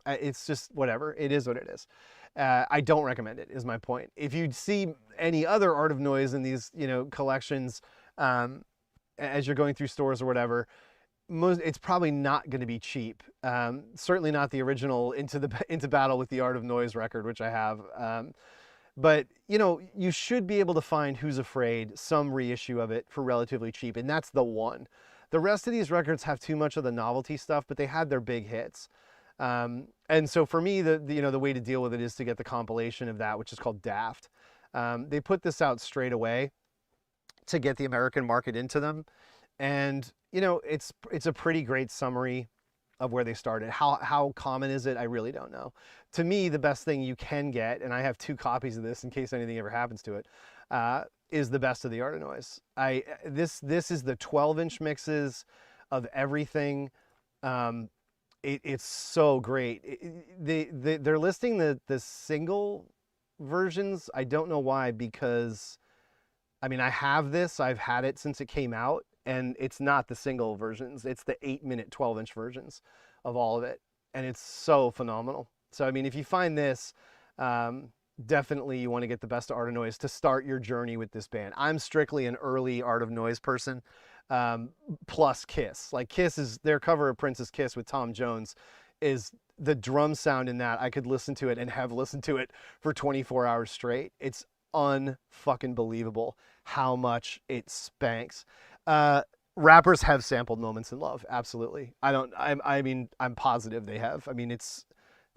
it's just whatever. It is what it is. I don't recommend it, is my point. If you see any other Art of Noise in these, collections, as you're going through stores or whatever, it's probably not going to be cheap. Certainly not the original Into Battle with the Art of Noise record, which I have. But, you should be able to find Who's Afraid, some reissue of it, for relatively cheap, and that's the one. The rest of these records have too much of the novelty stuff, but they had their big hits. And so for me, the way to deal with it is to get the compilation of that, which is called Daft. They put this out straight away to get the American market into them. And, it's a pretty great summary of where they started. How common is it? I really don't know. To me, the best thing you can get, and I have 2 copies of this in case anything ever happens to it, is the best of the Art of Noise. This is the 12-inch mixes of everything. It's so great. They're listing the single versions. I don't know why, because I have this. I've had it since it came out, and it's not the single versions. It's the 8-minute 12-inch versions of all of it, and it's so phenomenal. So if you find this, definitely you want to get the best of Art of Noise to start your journey with this band. I'm strictly an early Art of Noise person, plus Kiss. Like Kiss is their cover of Prince's Kiss with Tom Jones is the drum sound in that. I could listen to it and have listened to it for 24 hours straight. It's unfucking believable how much it spanks. Rappers have sampled Moments in Love, absolutely. I'm positive they have.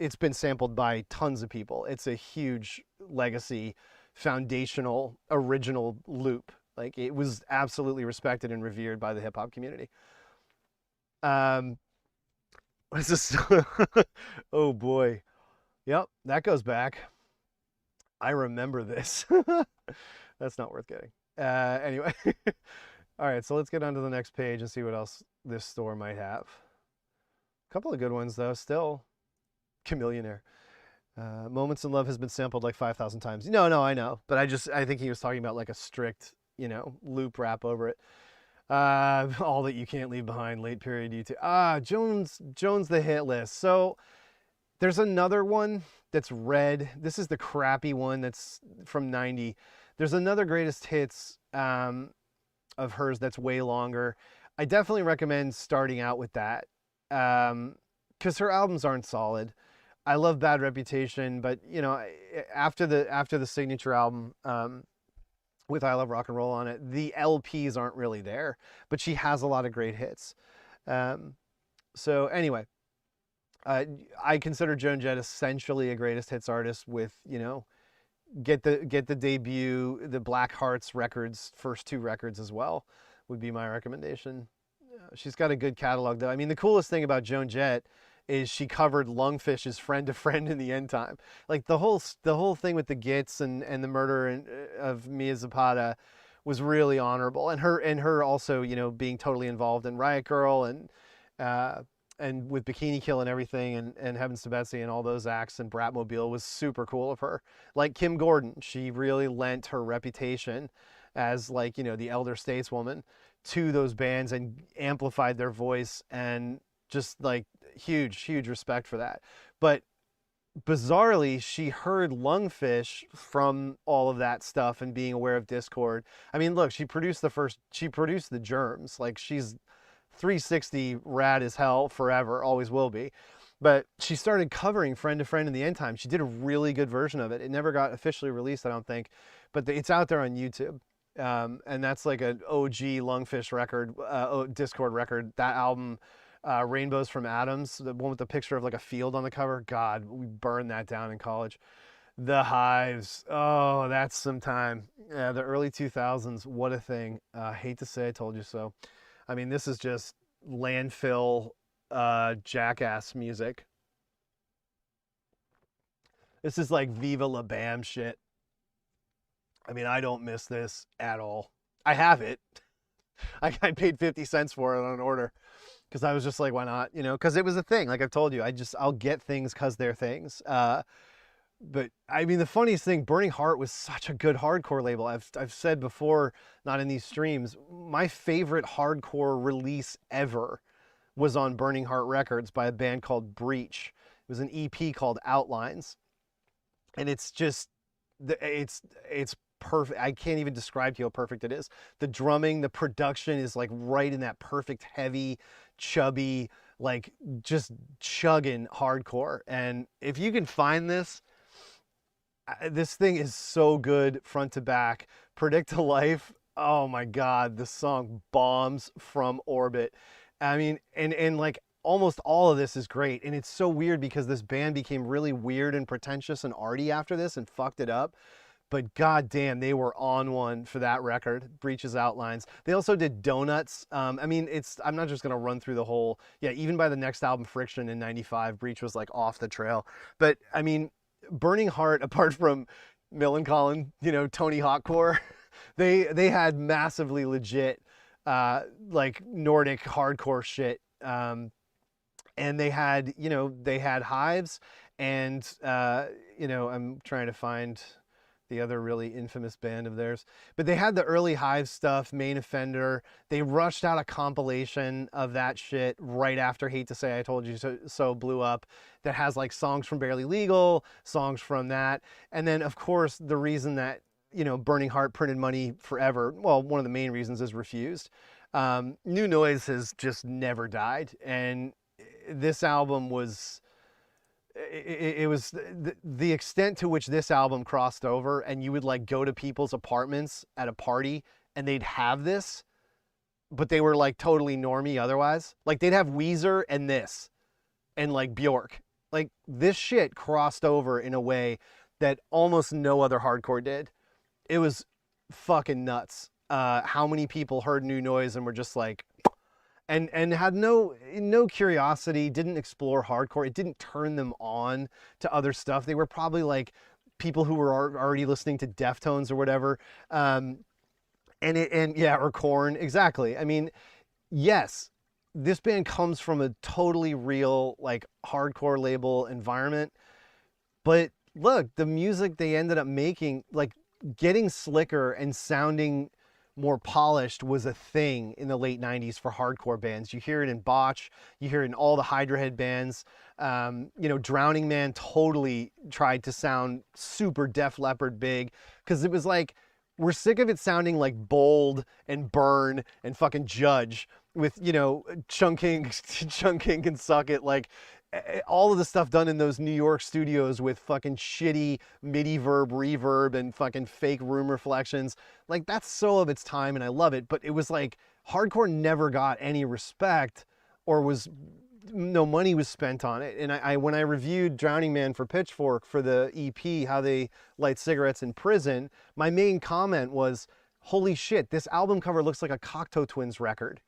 It's been sampled by tons of people. It's a huge legacy, foundational, original loop. Like, it was absolutely respected and revered by the hip hop community. What is this? Oh boy. Yep, that goes back. I remember this. That's not worth getting. Anyway. All right, so let's get on to the next page and see what else this store might have. A couple of good ones, though, still. Chameleonaire. Moments in Love has been sampled like 5,000 times. No, I know. But I think he was talking about like a strict, loop rap over it. All That You Can't Leave Behind, late period YouTube. Jones the Hit List. So there's another one that's red. This is the crappy one that's from 90. There's another greatest hits of hers that's way longer. I definitely recommend starting out with that because her albums aren't solid. I love Bad Reputation, but after the signature album with I Love Rock and Roll on it, the LPs aren't really there, but she has a lot of great hits. So anyway, I consider Joan Jett essentially a greatest hits artist with, get the debut, the Black Hearts records, first 2 records as well, would be my recommendation. She's got a good catalog though. The coolest thing about Joan Jett is she covered Lungfish's Friend to Friend in the End Time. Like the whole thing with the Gits and the murder of Mia Zapata was really honorable. And her also, being totally involved in Riot Girl and with Bikini Kill and everything, and Heavens to Betsy and all those acts, and Bratmobile was super cool of her. Like Kim Gordon, she really lent her reputation as the elder stateswoman to those bands and amplified their voice, and just huge respect for that. But bizarrely, she heard Lungfish from all of that stuff and being aware of Discord. Look, she produced the Germs. She's 360 rad as hell forever, always will be. But she started covering Friend to Friend in the End Time. She did a really good version of it. It never got officially released, I don't think, but it's out there on YouTube. And that's like an OG Lungfish record, Discord record. That album, Rainbows from Atoms, the one with the picture of like a field on the cover. God, we burned that down in college. The Hives, oh, that's some time. Yeah, the early 2000s, what a thing. Hate to say I told you so. I mean, this is just landfill jackass music. This is like Viva La Bam shit. I mean, I don't miss this at all. I have it. I paid 50 cents for it on an order because I was just like, why not? You know, because it was a thing. Like I've told you, I'll get things because they're things. But I mean, the funniest thing, Burning Heart was such a good hardcore label. I've said before, not in these streams, my favorite hardcore release ever was on Burning Heart Records by a band called Breach. It was an EP called Outlines. And it's just, it's perfect. I can't even describe to you how perfect it is. The drumming, the production is like right in that perfect, heavy, chubby, like just chugging hardcore. And if you can find this thing is so good front to back. Predict a Life, oh my God, the song bombs from orbit. I mean, and like almost all of this is great. And it's so weird because this band became really weird and pretentious and arty after this and fucked it up. But goddamn, they were on one for that record, Breach's Outlines. They also did Donuts. I mean, I'm not just gonna run through the whole, yeah, even by the next album, Friction in '95, Breach was like off the trail. But I mean, Burning Heart, apart from McLachlan, you know, Tony Hawkcore, they had massively legit, like Nordic hardcore shit. And they had, you know, they had Hives and, you know, I'm trying to find the other really infamous band of theirs. But they had the early Hives stuff, Main Offender. They rushed out a compilation of that shit right after Hate to Say I Told You So blew up that has like songs from Barely Legal, songs from that. And then, of course, the reason that, you know, Burning Heart printed money forever, well, one of the main reasons is Refused. New Noise has just never died. And this album was... It was the extent to which this album crossed over, and you would like go to people's apartments at a party and they'd have this, but they were like totally normie otherwise. Like they'd have Weezer and this and like Bjork. Like this shit crossed over in a way that almost no other hardcore did. It was fucking nuts. How many people heard New Noise and were just like, and had no curiosity, didn't explore hardcore. It didn't turn them on to other stuff. They were probably like people who were already listening to Deftones or whatever. And yeah, or Korn, exactly. I mean, yes, this band comes from a totally real like hardcore label environment, but look, the music they ended up making, like getting slicker and sounding more polished was a thing in the late 90s for hardcore bands. You hear it in Botch, you hear it in all the Hydra Head bands. You know, Drowning Man totally tried to sound super Def Leppard big because it was like, we're sick of it sounding like Bold and Burn and fucking Judge with, you know, Chunking can suck it. Like all of the stuff done in those New York studios with fucking shitty MIDI verb reverb and fucking fake room reflections. Like that's so of its time and I love it. But it was like hardcore never got any respect or was no money was spent on it. And I when I reviewed Drowning Man for Pitchfork for the EP, How They Light Cigarettes in Prison, my main comment was, holy shit, this album cover looks like a Cocteau Twins record.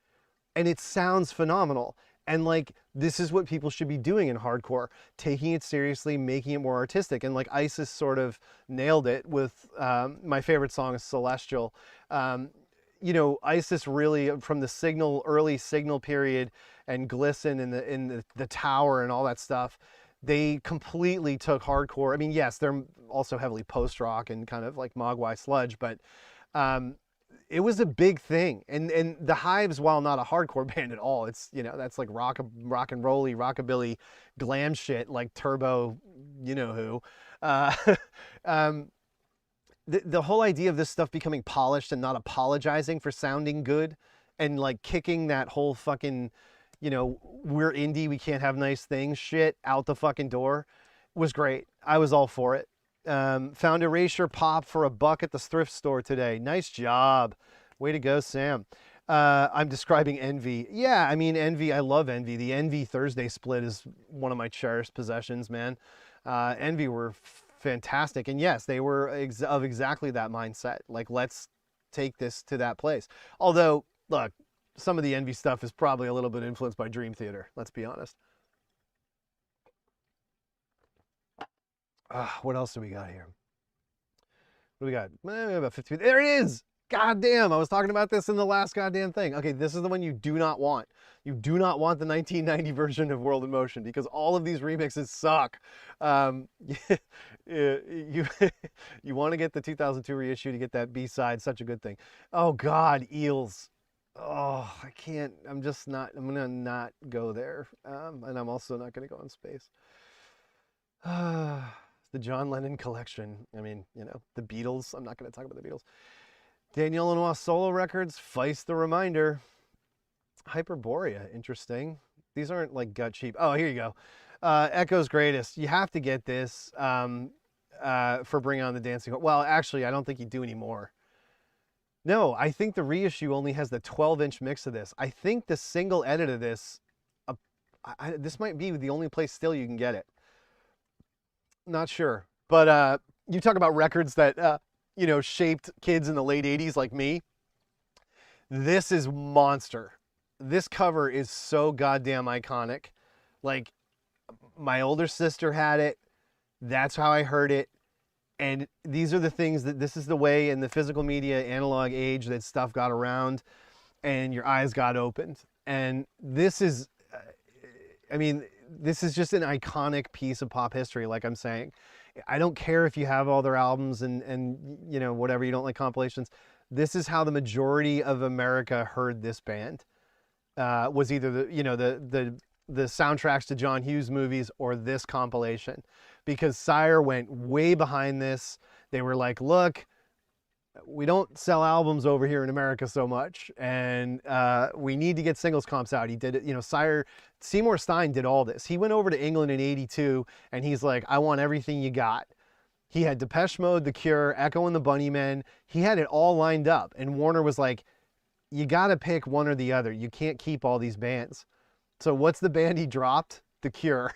And it sounds phenomenal. And like, this is what people should be doing in hardcore, taking it seriously, making it more artistic. And like ISIS sort of nailed it with my favorite song is Celestial. You know, ISIS really from the early Signal period and Glisten in the Tower and all that stuff, they completely took hardcore. I mean, yes, they're also heavily post-rock and kind of like Mogwai sludge, but it was a big thing. And the Hives, while not a hardcore band at all, it's, you know, that's like rock and rolly, rockabilly, glam shit like Turbo, you know who. The whole idea of this stuff becoming polished and not apologizing for sounding good and like kicking that whole fucking, you know, we're indie, we can't have nice things shit out the fucking door was great. I was all for it. Found Erasure Pop for $1 at the thrift store today. Nice job. Way to go, Sam. I'm describing Envy. Yeah, I mean, Envy, I love Envy. The Envy Thursday split is one of my cherished possessions, man. Envy were fantastic. And yes, they were of exactly that mindset. Like, let's take this to that place. Although, look, some of the Envy stuff is probably a little bit influenced by Dream Theater. Let's be honest. What else do we got here? What do we got? We have about 15. There it is! God damn, I was talking about this in the last goddamn thing. Okay, this is the one you do not want. You do not want the 1990 version of World in Motion because all of these remixes suck. You want to get the 2002 reissue to get that B-side, such a good thing. Oh God, Eels. Oh, I can't, I'm just not, I'm gonna not go there. And I'm also not gonna go in space. The John Lennon collection. I mean, you know, the Beatles. I'm not going to talk about the Beatles. Daniel Lanois solo records. Feist the Reminder. Hyperborea. Interesting. These aren't like gut cheap. Oh, here you go. Echo's Greatest. You have to get this for Bring On the Dancing. Well, actually, I don't think you do anymore. No, I think the reissue only has the 12-inch mix of this. I think the single edit of this, this might be the only place still you can get it. Not sure, but you talk about records that you know, shaped kids in the late 80s like me. This is monster. This cover is so goddamn iconic. Like, my older sister had it. That's how I heard it. And these are the things that, this is the way in the physical media analog age that stuff got around and your eyes got opened. And this is, I mean, this is just an iconic piece of pop history, like I'm saying. I don't care if you have all their albums and you know, whatever, you don't like compilations. This is how the majority of America heard this band. Was either the, you know, the soundtracks to John Hughes movies or this compilation. Because Sire went way behind this. They were like, look, we don't sell albums over here in America so much, and we need to get singles comps out. He did it, you know, Seymour Stein did all this. He went over to England in '82, and he's like, I want everything you got. He had Depeche Mode, The Cure, Echo and the Bunnymen. He had it all lined up, and Warner was like, you got to pick one or the other. You can't keep all these bands. So what's the band he dropped? The Cure.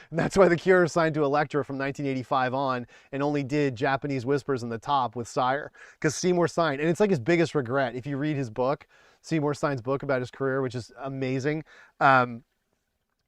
And that's why The Cure signed to Elektra from 1985 on and only did Japanese Whispers in the Top with Sire. Because Seymour Stein, and it's like his biggest regret. If you read his book, Seymour Stein's book about his career, which is amazing.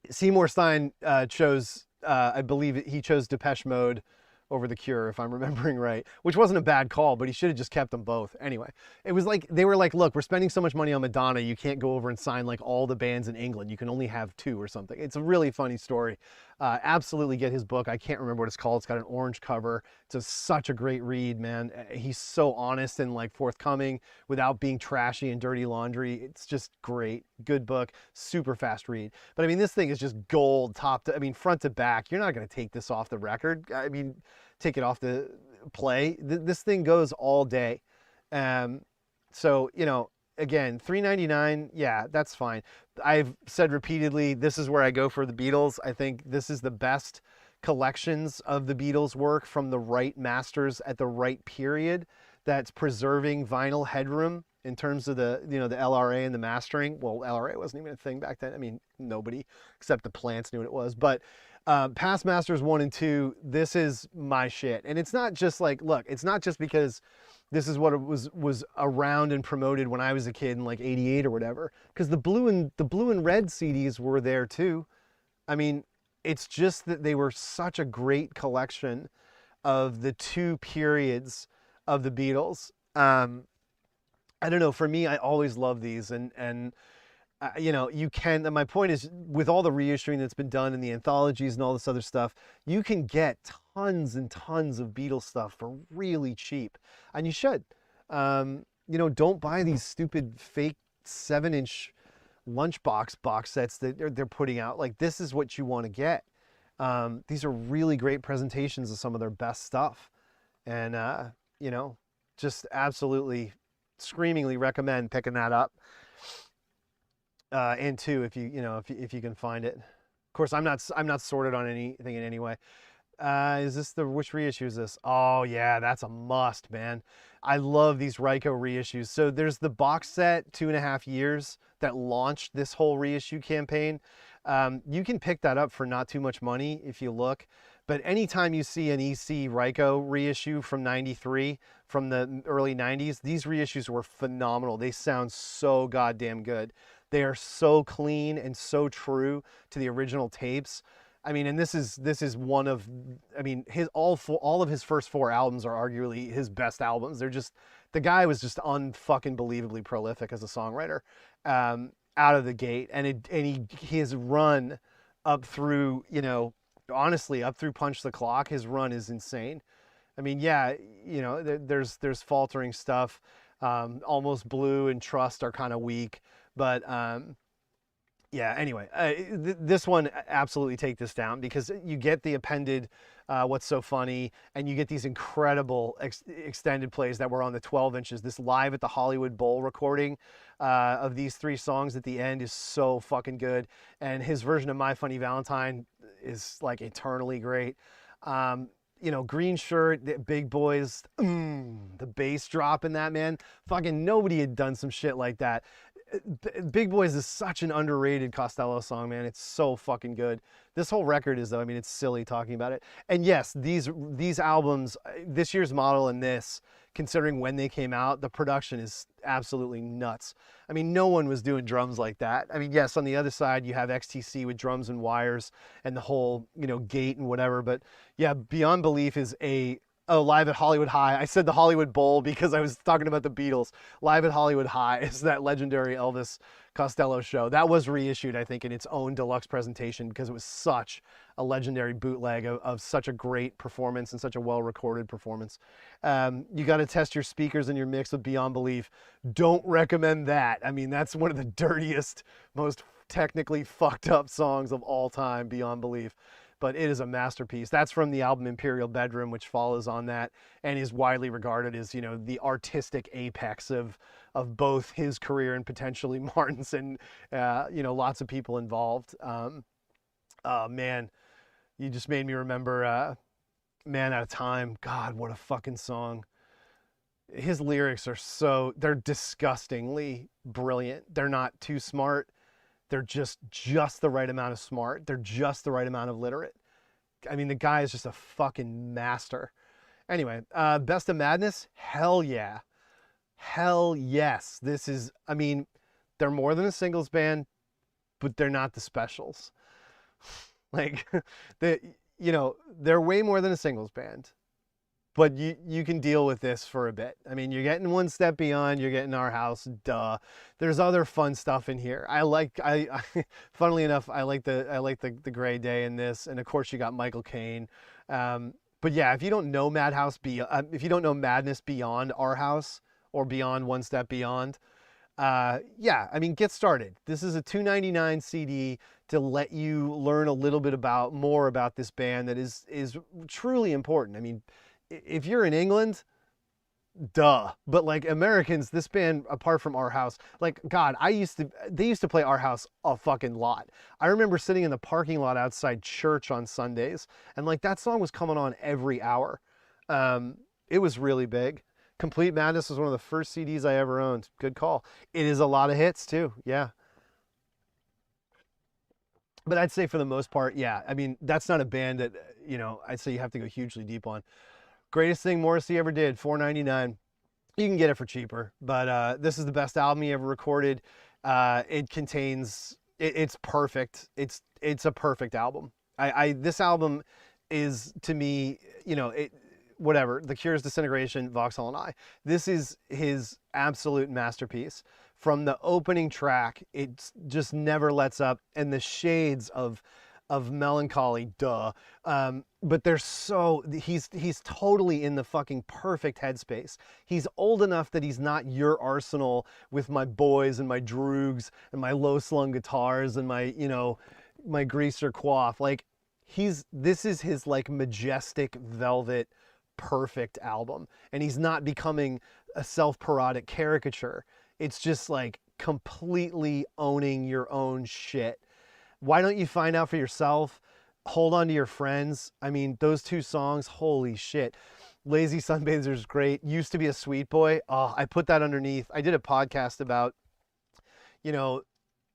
Seymour Stein chose, I believe he chose Depeche Mode over The Cure, if I'm remembering right, which wasn't a bad call, but he should have just kept them both. Anyway, it was like, they were like, look, we're spending so much money on Madonna, you can't go over and sign like all the bands in England. You can only have 2 or something. It's a really funny story. Absolutely get his book. I can't remember what it's called. It's got an orange cover. It's such a great read, man. He's so honest and like forthcoming without being trashy and dirty laundry. It's just great. Good book. Super fast read. But I mean, this thing is just gold top to, I mean, front to back. You're not going to take this off the record. I mean, take it off the play. This thing goes all day. So, you know, again, $3.99, yeah, that's fine. I've said repeatedly, this is where I go for the Beatles. I think this is the best collections of the Beatles work from the right masters at the right period that's preserving vinyl headroom in terms of the, you know, the LRA and the mastering. Well, LRA wasn't even a thing back then. I mean, nobody except the Plants knew what it was. But past masters 1 and 2, this is my shit. And it's not just like, look, it's not just because this is what it was around and promoted when I was a kid in like '88 or whatever. Because the blue and red CDs were there too. I mean, it's just that they were such a great collection of the 2 periods of the Beatles. I don't know. For me, I always love these, and you know, you can. My point is, with all the reissuing that's been done and the anthologies and all this other stuff, you can get tons and tons of Beatles stuff for really cheap, and you should. You know, don't buy these stupid fake 7-inch lunchbox box sets that they're putting out. Like, this is what you want to get. These are really great presentations of some of their best stuff, and you know, just absolutely screamingly recommend picking that up. and 2 if if you can find it. Of course, I'm not sorted on anything in any way. Is this which reissue is this? Oh yeah, that's a must, man. I love these Ryko reissues. So there's the box set 2.5 years that launched this whole reissue campaign. You can pick that up for not too much money if you look. But anytime you see an EC Ryko reissue from '93, from the early '90s, these reissues were phenomenal. They sound so goddamn good. They are so clean and so true to the original tapes. I mean, and this is one of, I mean, all of his first 4 albums are arguably his best albums. They're just, the guy was just unfucking believably prolific as a songwriter, out of the gate, and his run up through, honestly, up through Punch the Clock, his run is insane. I mean, yeah, there's faltering stuff. Almost Blue and Trust are kind of weak, but yeah, anyway, this one, absolutely take this down, because you get the appended What's So Funny, and you get these incredible extended plays that were on the 12 inches. This Live at the Hollywood Bowl recording of these 3 songs at the end is so fucking good. And his version of My Funny Valentine is like eternally great. Green Shirt, the Big Boys, the bass drop in that, man. Fucking nobody had done some shit like that. Big Boys is such an underrated Costello song, man. It's so fucking good. This whole record is, though. I mean, it's silly talking about it. And yes, these albums, this year's model and this, considering when they came out, the production is absolutely nuts. I mean, no one was doing drums like that. I mean, yes, on the other side, you have XTC with drums and wires and the whole, gate and whatever. But yeah, Beyond Belief is Live at Hollywood High. I said the Hollywood Bowl because I was talking about the Beatles. Live at Hollywood High is that legendary Elvis Costello show. That was reissued, I think, in its own deluxe presentation, because it was such a legendary bootleg of such a great performance and such a well-recorded performance. You got to test your speakers and your mix with Beyond Belief. Don't recommend that. I mean, that's one of the dirtiest, most technically fucked up songs of all time, Beyond Belief. But it is a masterpiece. That's from the album Imperial Bedroom, which follows on that, and is widely regarded as, the artistic apex of both his career and potentially Martin's, and, lots of people involved. Oh, man, you just made me remember Man Out of Time. God, what a fucking song. His lyrics are they're disgustingly brilliant. They're not too smart. They're just the right amount of smart. They're just the right amount of literate. I mean, the guy is just a fucking master. Anyway, Best of Madness? Hell yeah. Hell yes. This is, I mean, they're more than a singles band, but they're not the specials. Like, they're way more than a singles band. But you can deal with this for a bit. I mean, you're getting One Step Beyond, you're getting Our House, duh. There's other fun stuff in here. Funnily enough, I like the Gray Day in this, and of course you got Michael Caine. But yeah, if you don't know if you don't know Madness beyond Our House or beyond One Step Beyond, yeah, I mean, get started. This is a $2.99 CD to let you learn a little bit more about this band that is truly important. I mean, if you're in England, duh. But like Americans, this band, apart from Our House, like, God, they used to play Our House a fucking lot. I remember sitting in the parking lot outside church on Sundays, and like that song was coming on every hour. It was really big. Complete Madness was one of the first CDs I ever owned. Good call. It is a lot of hits too. Yeah. But I'd say for the most part, yeah. I mean, that's not a band that, I'd say you have to go hugely deep on. Greatest thing Morrissey ever did, $4.99. You can get it for cheaper, but this is the best album he ever recorded. It's perfect. It's a perfect album. This album is, to me, whatever, The Cure's Disintegration, Vauxhall and I. This is his absolute masterpiece. From the opening track, it just never lets up, and the shades of melancholy, duh. But he's totally in the fucking perfect headspace. He's old enough that he's not your Arsenal with my boys and my droogs and my low slung guitars and my, my greaser quaff. Like, this is his like majestic velvet, perfect album. And he's not becoming a self-parodic caricature. It's just like completely owning your own shit. Why don't you find out for yourself? Hold on to your friends. I mean, those two songs, holy shit. Lazy Sunbather is great. Used to be a Sweet Boy. Oh, I put that underneath. I did a podcast about, you know,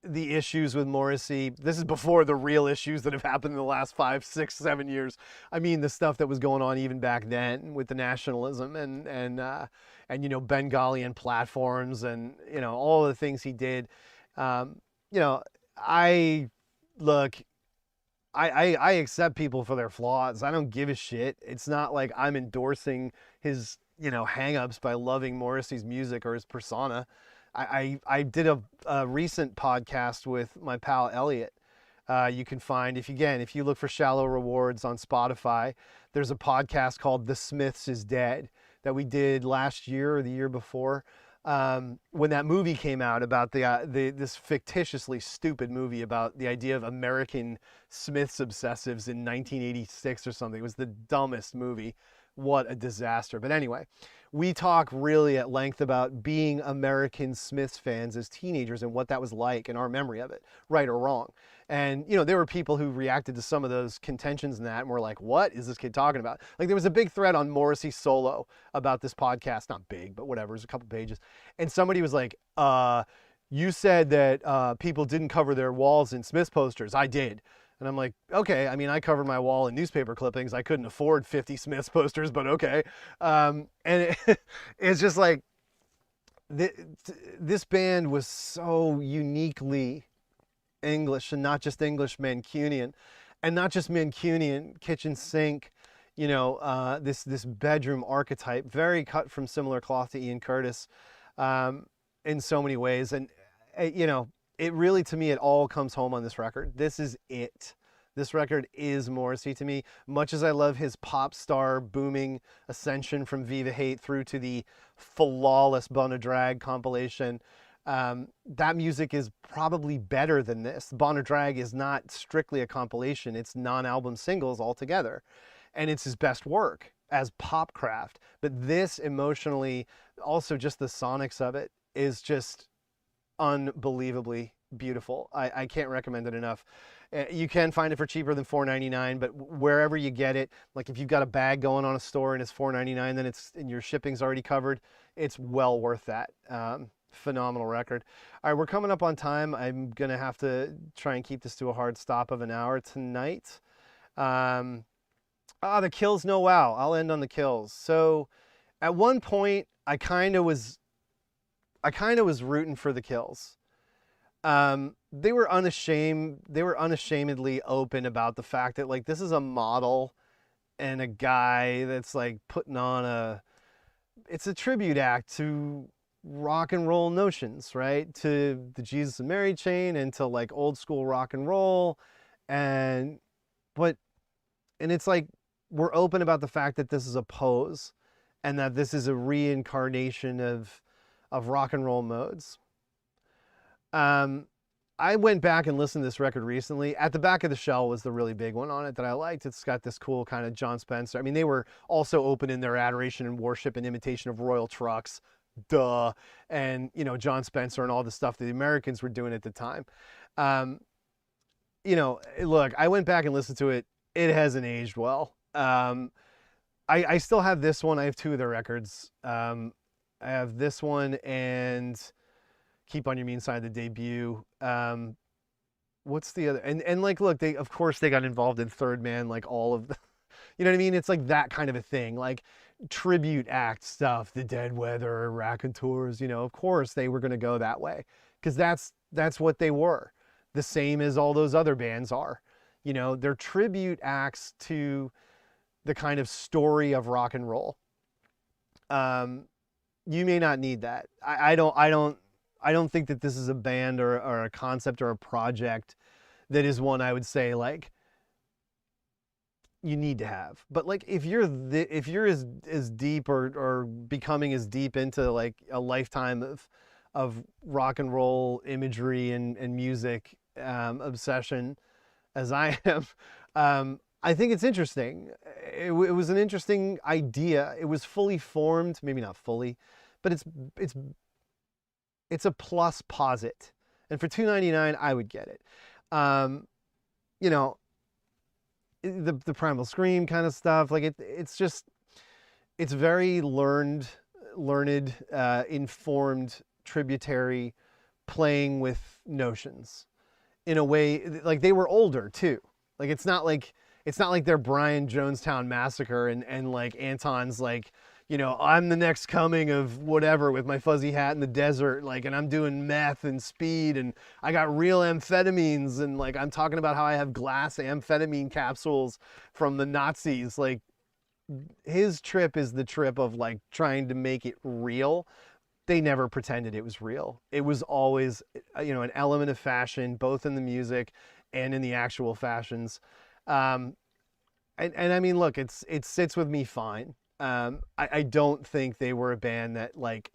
the issues with Morrissey. This is before the real issues that have happened in the last 5, 6, 7 years. I mean, the stuff that was going on even back then with the nationalism and you know, Bengalian platforms and, you know, all the things he did. You know, I accept people for their flaws. I don't give a shit. It's not like I'm endorsing his, you know, hang-ups by loving Morrissey's music or his persona. I did a recent podcast with my pal Elliot. You can find, if you look for Shallow Rewards on Spotify, there's a podcast called The Smiths is Dead that we did last year or the year before. When that movie came out about this fictitiously stupid movie about the idea of American Smiths obsessives in 1986 or something. It was the dumbest movie. What a disaster. But anyway, we talk really at length about being American Smiths fans as teenagers and what that was like and our memory of it, right or wrong. And, you know, there were people who reacted to some of those contentions and that and were like, what is this kid talking about? Like, there was a big thread on Morrissey solo about this podcast. Not big, but whatever. It was a couple pages. And somebody was like, you said that people didn't cover their walls in Smiths posters. I did. And I'm like, okay, I mean, I covered my wall in newspaper clippings. I couldn't afford 50 Smiths posters, but okay. It's just like, this band was so uniquely English, and not just English Mancunian, and not just Mancunian, kitchen sink, you know, this bedroom archetype, very cut from similar cloth to Ian Curtis in so many ways. And, you know, it really, to me, it all comes home on this record. This is it. This record is Morrissey to me. Much as I love his pop star booming ascension from Viva Hate through to the flawless Bon Drag compilation, that music is probably better than this. Bon Drag is not strictly a compilation. It's non-album singles altogether. And it's his best work as pop craft. But this emotionally, also just the sonics of it, is just unbelievably beautiful. I can't recommend it enough. You can find it for cheaper than $4.99, but wherever you get it, like if you've got a bag going on a store and it's $4.99, then and your shipping's already covered, it's well worth that. Phenomenal record. All right, we're coming up on time. I'm gonna have to try and keep this to a hard stop of an hour tonight. The Kills, no wow. I'll end on the Kills. So at one point, I kind of was rooting for the Kills. They were unashamedly open about the fact that, like, this is a model and a guy that's like putting on it's a tribute act to rock and roll notions, right? To the Jesus and Mary chain and to like old school rock and roll. And it's like, we're open about the fact that this is a pose and that this is a reincarnation of rock and roll modes. I went back and listened to this record recently. At the Back of the Shell was the really big one on it that I liked. It's got this cool kind of John Spencer. I mean, they were also open in their adoration and worship and imitation of Royal Trucks. Duh. And, you know, John Spencer and all the stuff that the Americans were doing at the time. You know, look, I went back and listened to it. It hasn't aged well. I still have this one. I have two of their records. I have this one and Keep on Your Mean Side, the debut. What's the other? And like, look, of course they got involved in Third Man, like all of the, you know what I mean? It's like that kind of a thing, like tribute act stuff, the Dead Weather, Raconteurs, you know, of course they were going to go that way because that's what they were. The same as all those other bands are, you know, they're tribute acts to the kind of story of rock and roll. You may not need that. I don't think that this is a band or a concept or a project that is one I would say like you need to have. But like if you're as deep or becoming as deep into like a lifetime of rock and roll imagery and music obsession as I am, I think it's interesting. It was an interesting idea. It was fully formed, maybe not fully, but it's a plus posit. And for $2.99, I would get it. You know, the Primal Scream kind of stuff, like it's just, it's very learned, informed, tributary, playing with notions in a way, like they were older too. Like it's not like they're Brian Jonestown Massacre and like Anton's like, you know, I'm the next coming of whatever with my fuzzy hat in the desert, like, and I'm doing meth and speed and I got real amphetamines and like I'm talking about how I have glass amphetamine capsules from the Nazis. Like his trip is the trip of like trying to make it real. They never pretended it was real. It was always, you know, an element of fashion, both in the music and in the actual fashions. And I mean, look, it sits with me fine. I don't think they were a band that like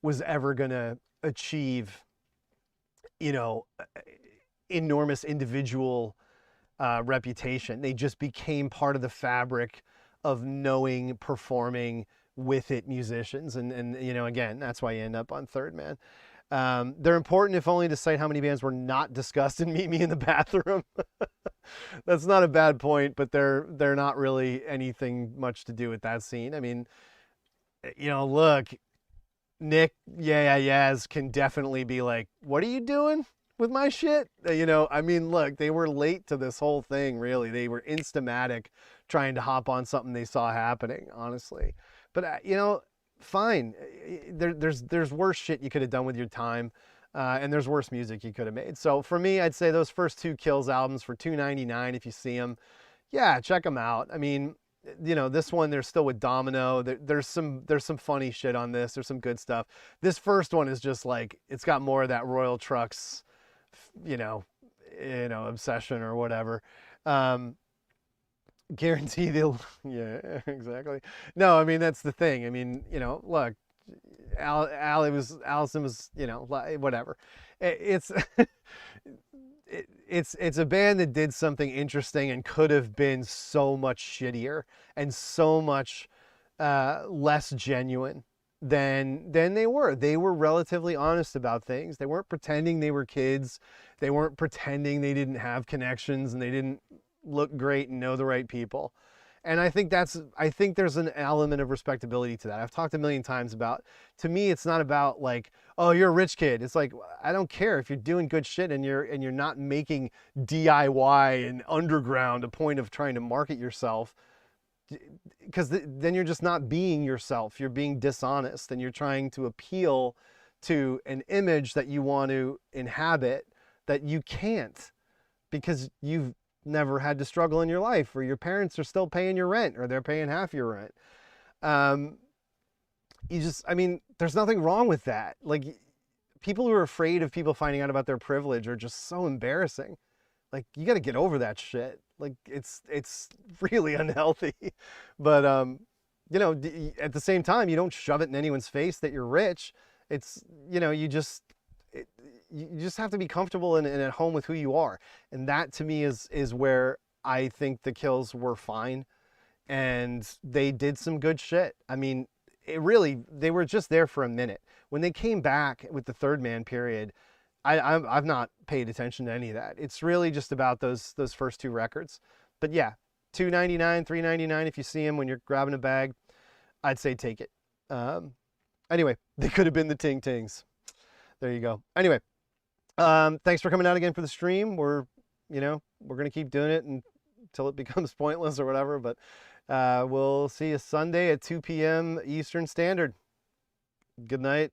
was ever gonna achieve, you know, enormous individual reputation. They just became part of the fabric of knowing, performing with it musicians. And you know, again, that's why you end up on third, man. They're important if only to cite how many bands were not discussed in Meet Me in the Bathroom. That's not a bad point, but they're not really anything much to do with that scene. I mean, you know, look, Nick Yaz can definitely be like, what are you doing with my shit? You know, I mean, look, they were late to this whole thing, really. They were instamatic trying to hop on something they saw happening, honestly. But, you know, fine. There's worse shit you could have done with your time. And there's worse music you could have made. So for me, I'd say those first two Kills albums for $2.99, if you see them, yeah, check them out. I mean, you know, this one, they're still with Domino. There's some funny shit on this. There's some good stuff. This first one is just like, it's got more of that Royal Trucks, you know, obsession or whatever. Guarantee they'll, yeah, exactly. No, I mean, that's the thing. I mean, you know, look, Allison was, you know, whatever. It's it's a band that did something interesting and could have been so much shittier and so much less genuine than they were. They were relatively honest about things. They weren't pretending they were kids. They weren't pretending they didn't have connections and they didn't look great and know the right people. And I think there's an element of respectability to that. I've talked a million times about, to me, it's not about like, oh, you're a rich kid. It's like, I don't care if you're doing good shit and you're not making DIY and underground a point of trying to market yourself, because then you're just not being yourself. You're being dishonest and you're trying to appeal to an image that you want to inhabit that you can't, because you've never had to struggle in your life, or your parents are still paying your rent, or they're paying half your rent. I mean, there's nothing wrong with that. Like, people who are afraid of people finding out about their privilege are just so embarrassing. Like, you got to get over that shit. Like, it's really unhealthy. But, you know, at the same time, you don't shove it in anyone's face that you're rich. It's, you know, you just have to be comfortable and at home with who you are. And that to me is where I think the Kills were fine. And they did some good shit. I mean, they were just there for a minute. When they came back with the Third Man period, I've not paid attention to any of that. It's really just about those first two records. But yeah, $2.99, $3.99 if you see them when you're grabbing a bag, I'd say take it. Anyway, they could have been the Ting Tings. There you go. Anyway, thanks for coming out again for the stream. We're going to keep doing it until it becomes pointless or whatever, but we'll see you Sunday at 2 p.m. Eastern Standard. Good night.